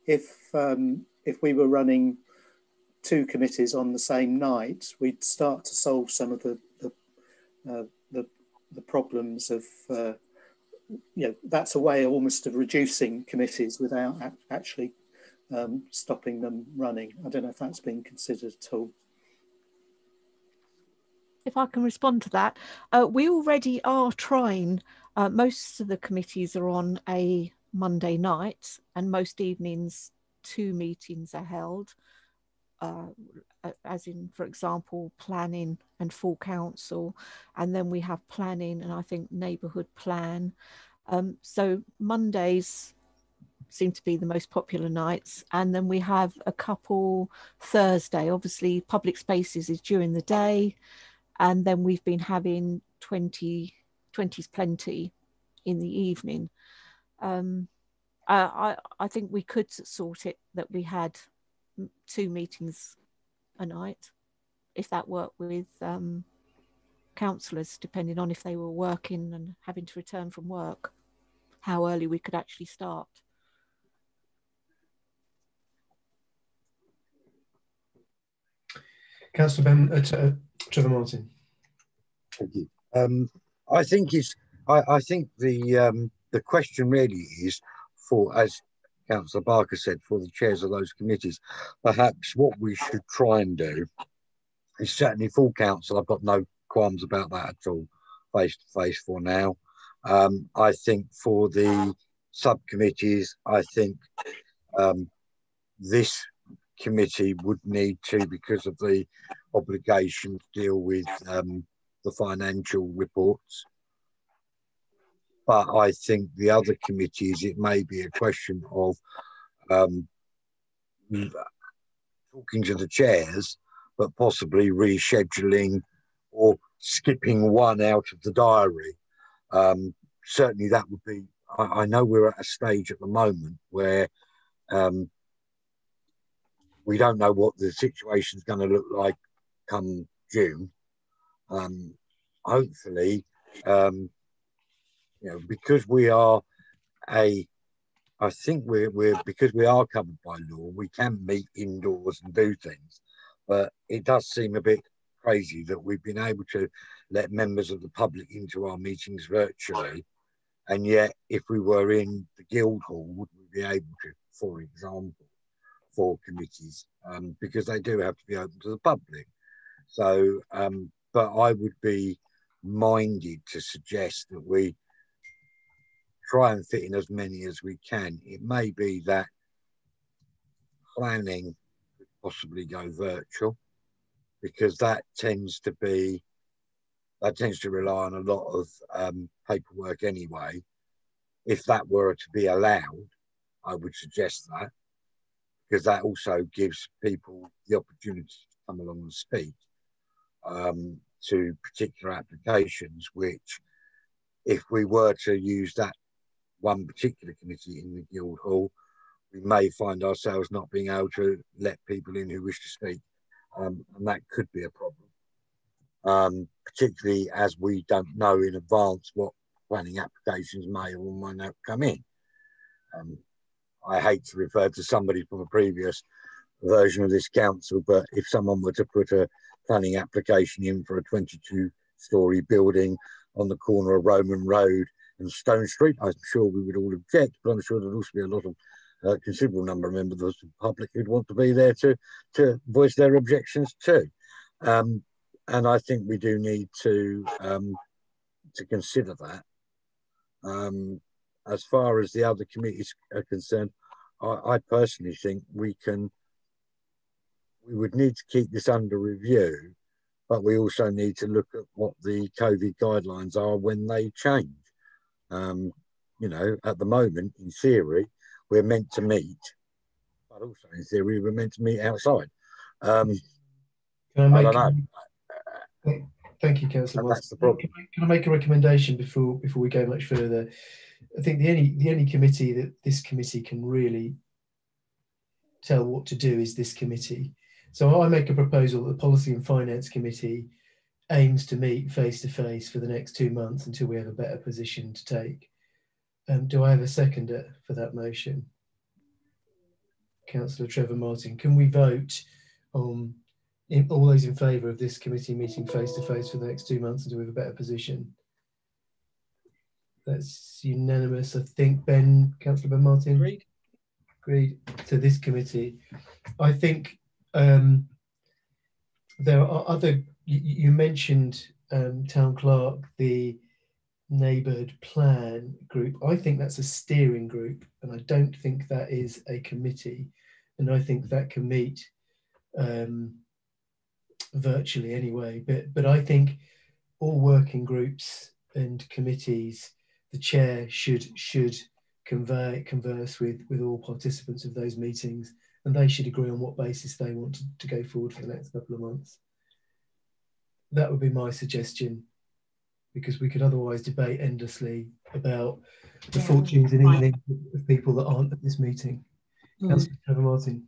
if we were running 2 committees on the same night, we'd start to solve some of the problems of, you know, that's a way almost of reducing committees without actually stopping them running. I don't know if that's been considered at all.
If I can respond to that, we already are trying, most of the committees are on a Monday night, and most evenings 2 meetings are held, as in, for example, planning and full council, and then we have planning and I think neighbourhood plan. So Mondays seem to be the most popular nights, and then we have a couple Thursday. Obviously public spaces is during the day, and then we've been having 20's plenty in the evening. I think we could sort it that we had 2 meetings a night, if that worked with councillors, depending on if they were working and having to return from work, how early we could actually start.
Councillor Trevor Martin.
Thank you. I think the question really is for, as Councillor Barker said, for the chairs of those committees. Perhaps what we should try and do is, certainly full council, I've got no qualms about that at all, face to face for now. I think for the subcommittees, I think this committee would need to, because of the obligation to deal with the financial reports. But I think the other committees, it may be a question of talking to the chairs, but possibly rescheduling or skipping one out of the diary. Certainly that would be, I know we're at a stage at the moment where we don't know what the situation is going to look like come June. Hopefully, because we are because we are covered by law, we can meet indoors and do things. But it does seem a bit crazy that we've been able to let members of the public into our meetings virtually, and yet if we were in the Guildhall, would we be able to, for example, for committees, because they do have to be open to the public. So, but I would be minded to suggest that we try and fit in as many as we can. It may be that planning could possibly go virtual, because that tends to rely on a lot of paperwork anyway. If that were to be allowed, I would suggest that, because that also gives people the opportunity to come along and speak to particular applications, which, if we were to use that one particular committee in the Guildhall, we may find ourselves not being able to let people in who wish to speak, and that could be a problem, particularly as we don't know in advance what planning applications may or may not come in. I hate to refer to somebody from a previous version of this council, but if someone were to put a planning application in for a 22-storey building on the corner of Roman Road and Stone Street, I'm sure we would all object, but I'm sure there'd also be a lot of considerable number of members of the public who'd want to be there to voice their objections too. And I think we do need to consider that. As far as the other committees are concerned, I personally think we would need to keep this under review, but we also need to look at what the COVID guidelines are when they change. At the moment, in theory, we're meant to meet, but also in theory, we're meant to meet outside. I don't know.
Thank you, Councillor.
That's the problem.
Can I make a recommendation before we go much further? I think the only committee that this committee can really tell what to do is this committee. So I make a proposal that the Policy and Finance Committee aims to meet face to face for the next 2 months until we have a better position to take. Do I have a seconder for that motion? Councillor Trevor Martin. Can we vote on all those in favour of this committee meeting face to face for the next 2 months until we have a better position? That's unanimous, I think. Councillor Ben Martin? Agreed to this committee. I think there are other, you mentioned Town Clerk, the neighbourhood plan group. I think that's a steering group, and I don't think that is a committee. And I think that can meet virtually anyway. But I think all working groups and committees, the chair should converse with all participants of those meetings, and they should agree on what basis they want to go forward for the next couple of months. That would be my suggestion. because we could otherwise debate endlessly about the fortunes and evenings of people that aren't at this meeting. Councillor Trevor Martin.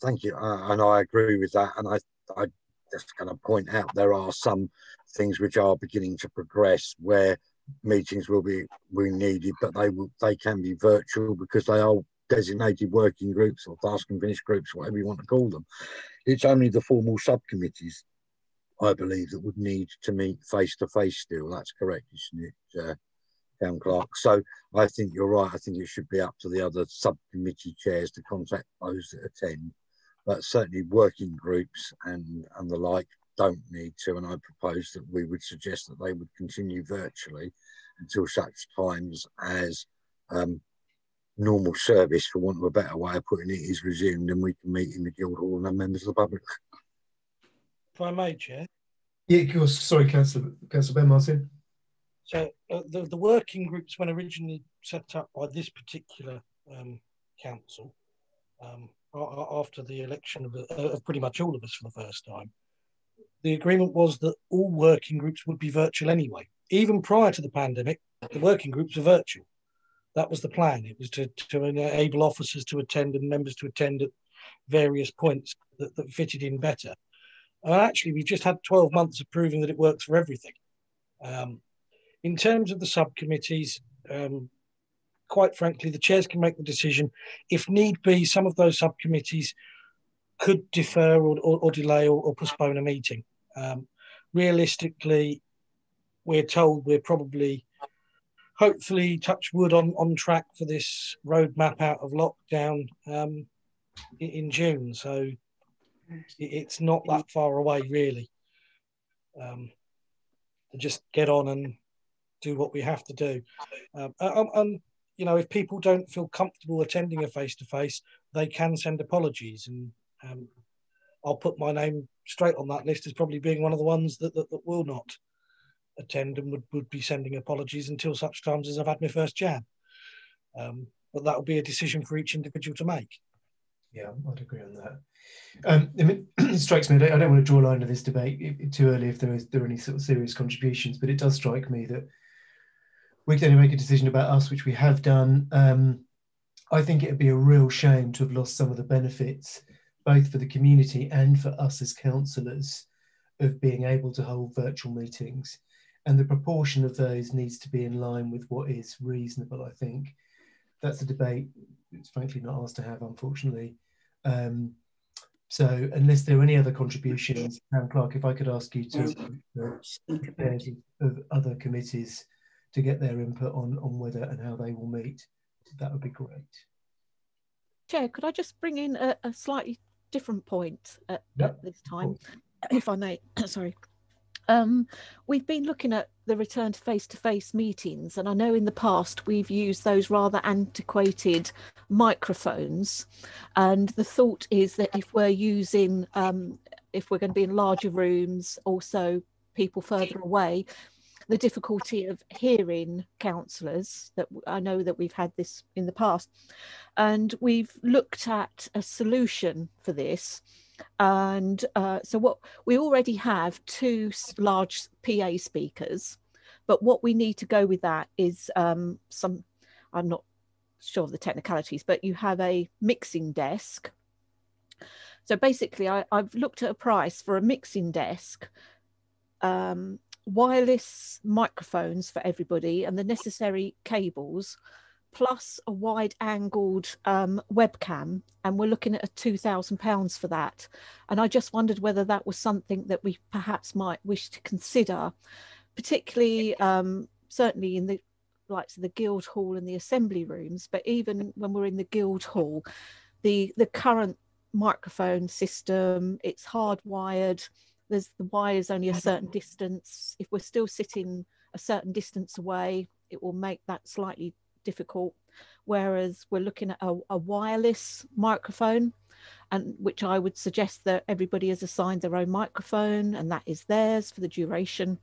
Thank you, and I agree with that. And I just kind of point out there are some things which are beginning to progress where meetings will be needed, but they can be virtual because they are designated working groups or task and finish groups, whatever you want to call them. It's only the formal subcommittees, I believe, that would need to meet face to face still. That's correct, isn't it, Town Clerk? So I think you're right. I think it should be up to the other subcommittee chairs to contact those that attend, but certainly working groups and the like don't need to. And I propose that we would suggest that they would continue virtually until such times as normal service, for want of a better way of putting it, is resumed, and we can meet in the Guildhall and have members of the public.
If I may, Chair.
Yeah, of course. Sorry, Councillor Ben Martin.
So the working groups, when originally set up by this particular council, after the election of pretty much all of us for the first time, the agreement was that all working groups would be virtual anyway. Even prior to the pandemic, the working groups were virtual. That was the plan. It was to enable officers to attend and members to attend at various points that fitted in better. And actually, we've just had 12 months of proving that it works for everything. In terms of the subcommittees, quite frankly, the chairs can make the decision. If need be, some of those subcommittees could defer or delay or postpone a meeting. Realistically, we're told we're probably, hopefully, touch wood, on track for this roadmap out of lockdown in June. So it's not that far away, really. To just get on and do what we have to do. And you know, if people don't feel comfortable attending a face-to-face, they can send apologies. And I'll put my name straight on that list as probably being one of the ones that will not attend and would be sending apologies until such times as I've had my first jab. But that will be a decision for each individual to make.
Yeah, I'd agree on that. I mean, it strikes me, I don't want to draw a line to this debate too early if there are any sort of serious contributions, but it does strike me that we can only make a decision about us, which we have done. I think it would be a real shame to have lost some of the benefits, both for the community and for us as councillors, of being able to hold virtual meetings. And the proportion of those needs to be in line with what is reasonable, I think. That's a debate it's frankly not asked to have, unfortunately. So unless there are any other contributions, Town Clerk, if I could ask you to of other committees to get their input on whether and how they will meet, that would be great.
Chair, could I just bring in a slightly different point at this time, if I may? Sorry. We've been looking at the return to face-to-face meetings, and I know in the past we've used those rather antiquated microphones, and the thought is that if we're using, if we're going to be in larger rooms, also people further away, the difficulty of hearing councillors, that I know that we've had this in the past, and we've looked at a solution for this. And so what we already have 2 large PA speakers, but what we need to go with that is I'm not sure of the technicalities, but you have a mixing desk. So basically I've looked at a price for a mixing desk, wireless microphones for everybody and the necessary cables, plus a wide-angled webcam, and we're looking at £2,000 for that. And I just wondered whether that was something that we perhaps might wish to consider, particularly certainly in the likes of the Guildhall and the assembly rooms, but even when we're in the Guildhall, the current microphone system, it's hardwired. The wire's only a certain distance. If we're still sitting a certain distance away, it will make that slightly difficult, whereas we're looking at a wireless microphone, and which I would suggest that everybody is assigned their own microphone and that is theirs for the duration.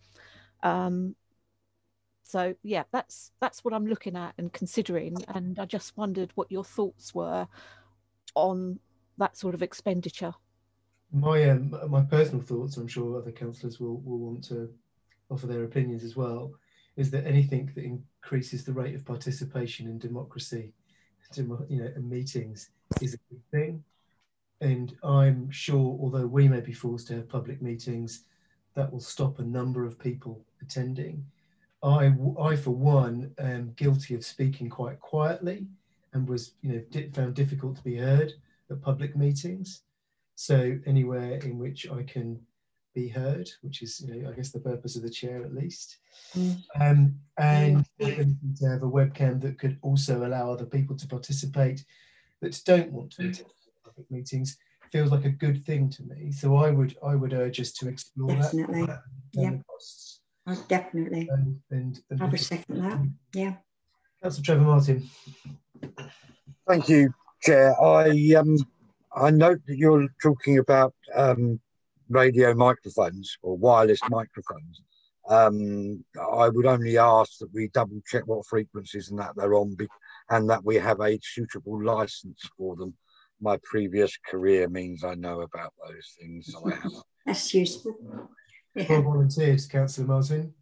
So yeah, that's what I'm looking at and considering, and I just wondered what your thoughts were on that sort of expenditure.
My personal thoughts, I'm sure other councillors will want to offer their opinions as well, is that anything that increases the rate of participation in democracy, and meetings is a good thing. And I'm sure, although we may be forced to have public meetings, that will stop a number of people attending. I for one, am guilty of speaking quite quietly and was, found difficult to be heard at public meetings. So anywhere in which I can be heard, which is, I guess the purpose of the chair at least. And the ability to have a webcam that could also allow other people to participate that don't want to attend public meetings feels like a good thing to me. So I would urge us to explore
Definitely.
that.
Yeah.
The costs.
Definitely.
And
I would second that. Yeah.
Councillor Trevor Martin.
Thank you, Chair. I note that you're talking about radio microphones or wireless microphones. I would only ask that we double check what frequencies and that they're on, and that we have a suitable license for them. My previous career means I know about those things. So I have.
That's useful.
Yeah. Well volunteered, Councillor Martin.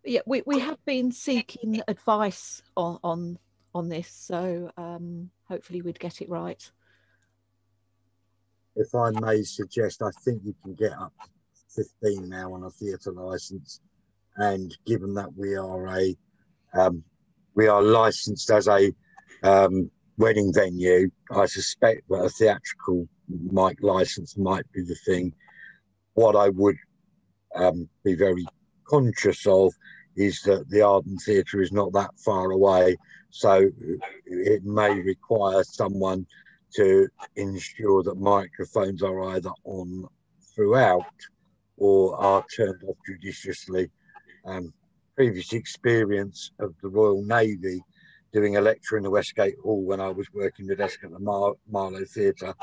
Yeah, we have been seeking advice on this, so hopefully we'd get it right.
If I may suggest, I think you can get up to 15 now on a theatre licence, and given that we are licensed as a wedding venue, I suspect that a theatrical mic licence might be the thing. What I would be very conscious of is that the Arden Theatre is not that far away, so it may require someone to ensure that microphones are either on throughout or are turned off judiciously. Previous experience of the Royal Navy doing a lecture in the Westgate Hall when I was working the desk at the Marlow Theatre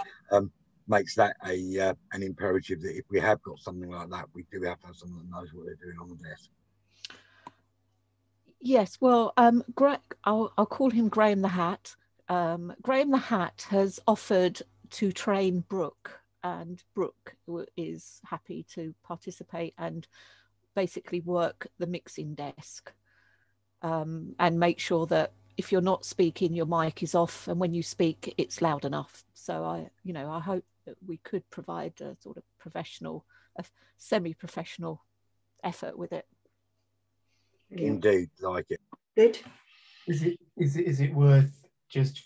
makes that an imperative that if we have got something like that, we do have to have someone that knows what they're doing on the desk.
Yes, well, Greg, I'll call him Graham the Hat. Graham the Hat has offered to train Brooke, and Brooke is happy to participate and basically work the mixing desk and make sure that if you're not speaking, your mic is off, and when you speak, it's loud enough. So I hope that we could provide a sort of professional, a semi-professional effort with it.
Indeed, like it.
Good.
Is it worth just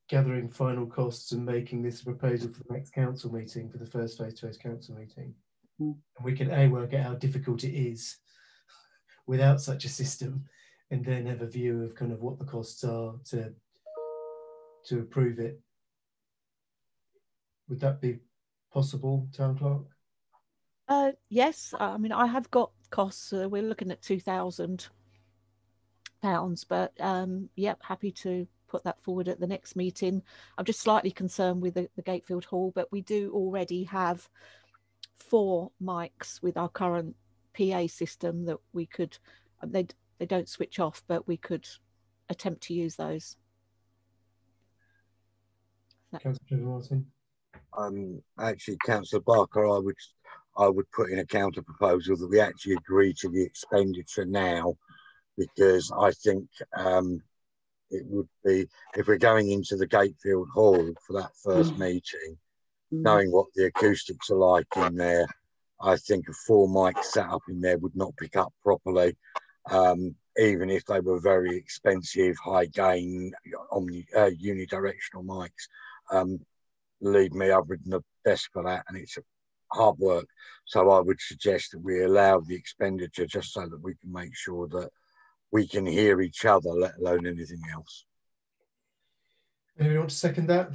gathering final costs and making this a proposal for the next council meeting, for the first face-to-face council meeting? And we can work out how difficult it is without such a system, and then have a view of kind of what the costs are to approve it. Would that be possible, Town Clerk?
Yes, I mean, I have got costs. We're looking at £2,000, but yep, happy to put that forward at the next meeting. I'm just slightly concerned with the Gatefield Hall, but we do already have 4 mics with our current PA system that we could, they don't switch off, but we could attempt to use those.
Councillor Martin.
Actually, Councillor Barker, I would put in a counter proposal that we actually agree to the expenditure now, because I think it would be, if we're going into the Gatefield Hall for that first meeting, knowing what the acoustics are like in there, I think a 4 mic setup in there would not pick up properly, even if they were very expensive, high gain, unidirectional mics. Leave me, I've ridden the desk for that, and it's hard work. So I would suggest that we allow the expenditure just so that we can make sure that we can hear each other, let alone anything else.
Anyone want to second that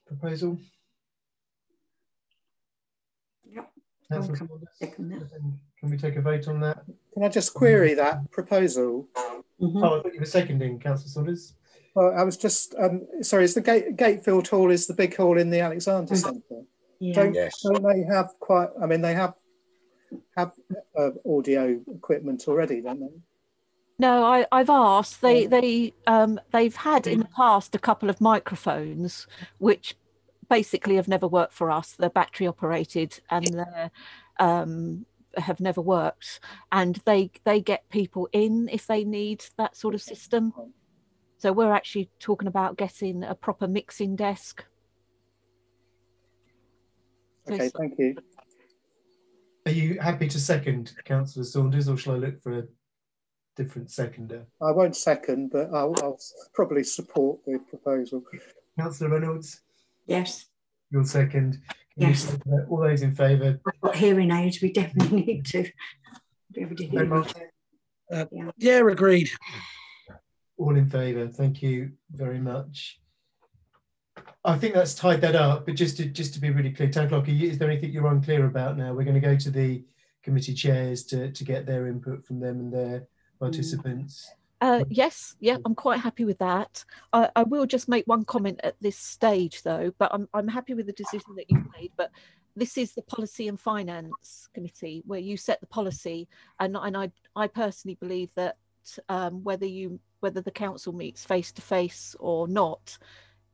proposal?
Yep.
Second that. Can we take a vote on that?
Can I just query that proposal?
Oh, I thought you were seconding, Councillor Saunders.
Well, I was just sorry. Is the Gatefield Hall is the big hall in the Alexander Centre?
Yeah.
Don't they have quite? I mean, they have audio equipment already, don't they?
No, I've asked. They've had in the past a couple of microphones which basically have never worked for us. They're battery operated and they're have never worked, and they get people in if they need that sort of system. So we're actually talking about getting a proper mixing desk.
Okay, thank you.
Are you happy to second Councillor Saunders, or shall I look for a different seconder?
I won't second, but I'll probably support the proposal.
Councillor Reynolds?
Yes.
Your second?
Yes.
All those in favour?
I've got hearing aids, we definitely need to be able to hear.
Yeah, agreed.
All in favour, thank you very much. I think that's tied that up, but just to be really clear, Town Clerk, is there anything you're unclear about now? We're going to go to the committee chairs to get their input from them and their participants.
Yes, yeah, I'm quite happy with that. I will just make one comment at this stage, though, but I'm happy with the decision that you've made. But this is the Policy and Finance Committee where you set the policy, and I personally believe that whether the council meets face to face or not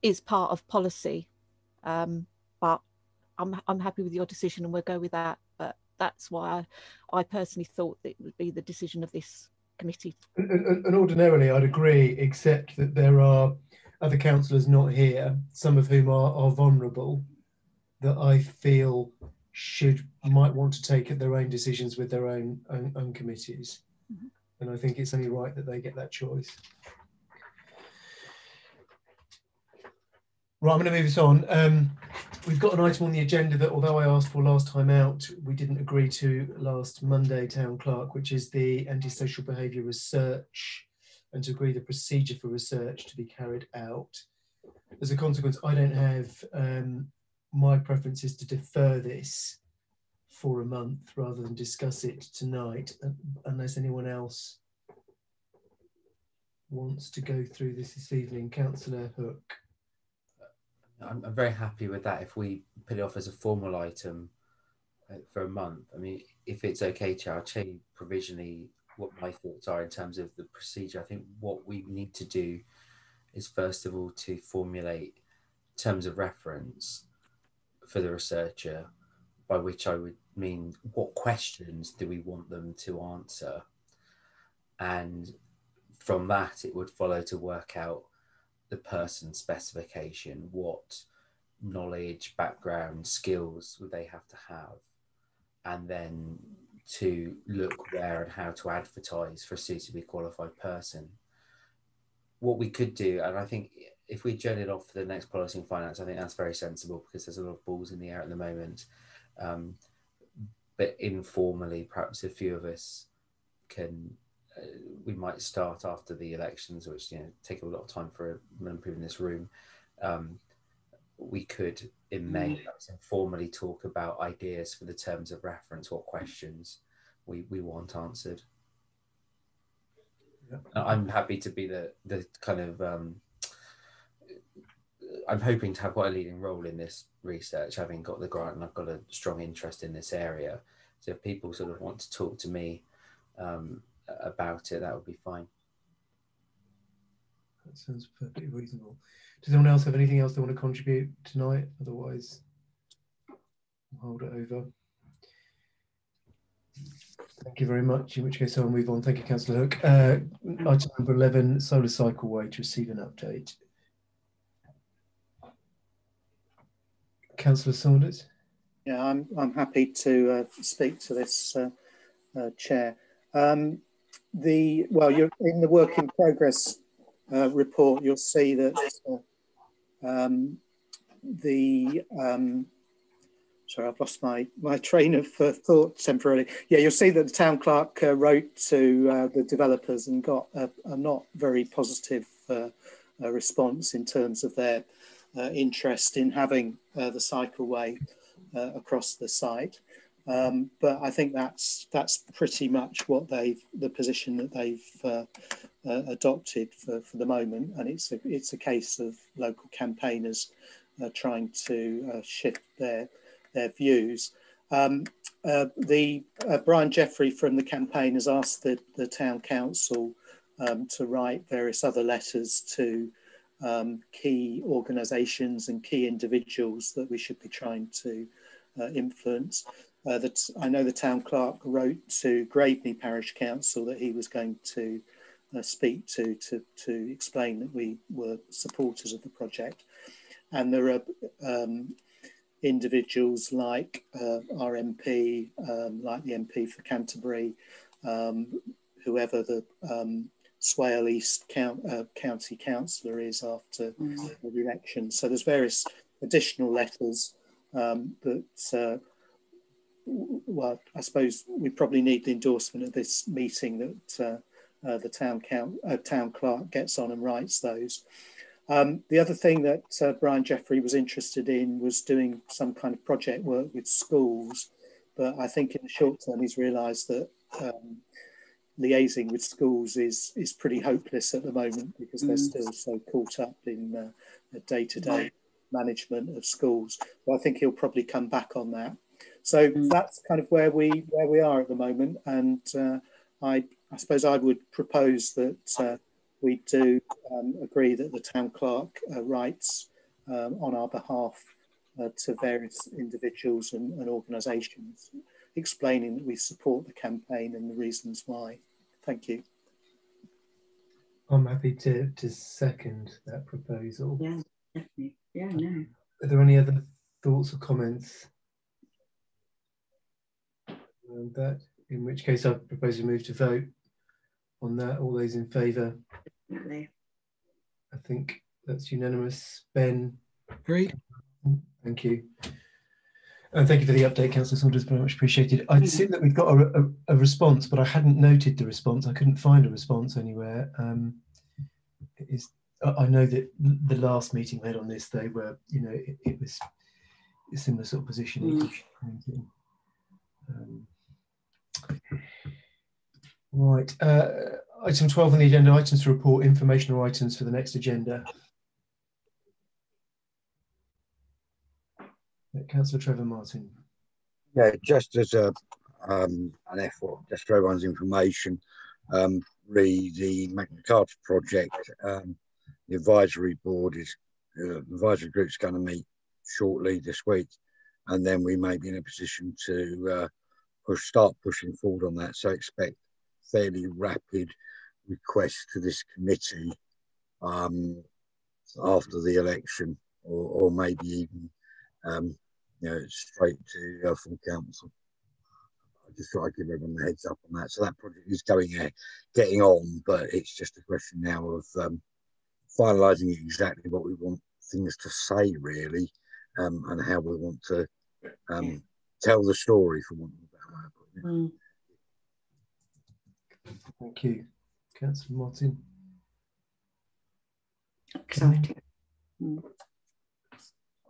is part of policy. But I'm happy with your decision, and we'll go with that. But that's why I personally thought that it would be the decision of this committee.
And ordinarily I'd agree, except that there are other councillors not here, some of whom are vulnerable, that I feel might want to take their own decisions with their own committees. Mm-hmm. And I think it's only right that they get that choice. Right, I'm going to move this on. We've got an item on the agenda that, although I asked for last time out, we didn't agree to last Monday, Town Clerk, which is the antisocial behaviour research, and to agree the procedure for research to be carried out. As a consequence, I don't have, my preference is to defer this for a month rather than discuss it tonight, unless anyone else wants to go through this evening. Councillor Hook.
I'm very happy with that if we put it off as a formal item for a month. I mean, if it's okay, Chair, I'll tell you provisionally what my thoughts are in terms of the procedure. I think what we need to do is, first of all, to formulate terms of reference for the researcher, by which I would mean what questions do we want them to answer. And from that, it would follow to work out the person specification, what knowledge, background, skills would they have to have, and then to look where and how to advertise for a suitably qualified person. What we could do, and I think if we journey it off for the next Policy and Finance, I think that's very sensible because there's a lot of balls in the air at the moment. But informally, perhaps a few of us can we might start after the elections, which take a lot of time for a member in this room. We could, in May, informally talk about ideas for the terms of reference, what questions we want answered. Yeah. I'm happy to be the kind of I'm hoping to have quite a leading role in this research, having got the grant, and I've got a strong interest in this area. So if people sort of want to talk to me about it, that would be fine.
That sounds perfectly reasonable. Does anyone else have anything else they want to contribute tonight? Otherwise, I'll hold it over. Thank you very much. In which case, I'll move on. Thank you, Councillor Hook. Item number 11, Solar Cycleway, to receive an update. Councillor Saunders.
Yeah, I'm happy to speak to this, Chair. You're in the work in progress report. You'll see that sorry, I've lost my train of thought temporarily. Yeah, you'll see that the Town Clerk wrote to the developers and got a not very positive response in terms of their interest in having the cycleway across the site. But I think that's pretty much what the position that they've adopted for the moment, and it's a case of local campaigners trying to shift their views. Brian Jeffrey from the campaign has asked the Town Council to write various other letters to key organisations and key individuals that we should be trying to influence. I know the town clerk wrote to Graveney Parish Council that he was going to speak to explain that we were supporters of the project. And there are individuals like our MP, like the MP for Canterbury, whoever the Swale East County Councillor is after the election. So there's various additional letters that, well, I suppose we probably need the endorsement at this meeting that the town clerk gets on and writes those. The other thing that Brian Jeffrey was interested in was doing some kind of project work with schools, but I think in the short term he's realised that liaising with schools is pretty hopeless at the moment because they're still so caught up in the day-to-day management of schools. But I think he'll probably come back on that. So that's kind of where we are at the moment, and I suppose I would propose that we do agree that the town clerk writes on our behalf to various individuals and organisations, explaining that we support the campaign and the reasons why. Thank you.
I'm happy to second that proposal.
Yeah, definitely. Yeah, no.
Are there any other thoughts or comments around that? In which case I propose we move to vote on that. All those in favour?
Definitely.
I think that's unanimous. Ben?
Agreed.
Thank you. And thank you for the update, Councillor Saunders, very much appreciated. I'd seen that we'd got a response, but I hadn't noted the response. I couldn't find a response anywhere. I know that the last meeting we had on this, they were, you know, it was a similar sort of position. Right. Item 12 on the agenda, items to report, informational items for the next agenda. Councillor Trevor Martin.
Yeah, just as an effort, just for everyone's information, the Magna Carta project, the advisory board is, the advisory group's going to meet shortly this week, and then we may be in a position to start pushing forward on that. So expect fairly rapid requests to this committee after the election, or maybe even you know, straight to full council. I just thought I'd give everyone the heads up on that. So that project is getting on, but it's just a question now of finalising exactly what we want things to say, really, and how we want to tell the story, for want of a better way of putting it.
Thank you. Councillor Martin.
Exciting.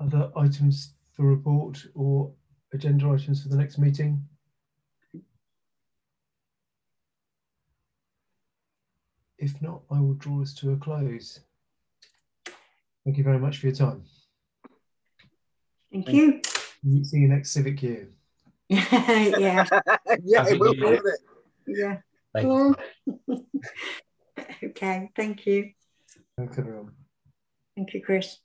Other items for report or agenda items for the next meeting? If not, I will draw us to a close. Thank you very much for your time.
Thank you.
See you next civic year.
Yeah.
Yeah, it will, won't it?
Yeah.
Thank you.
Okay, thank you.
Thanks, everyone.
Thank you, Chris.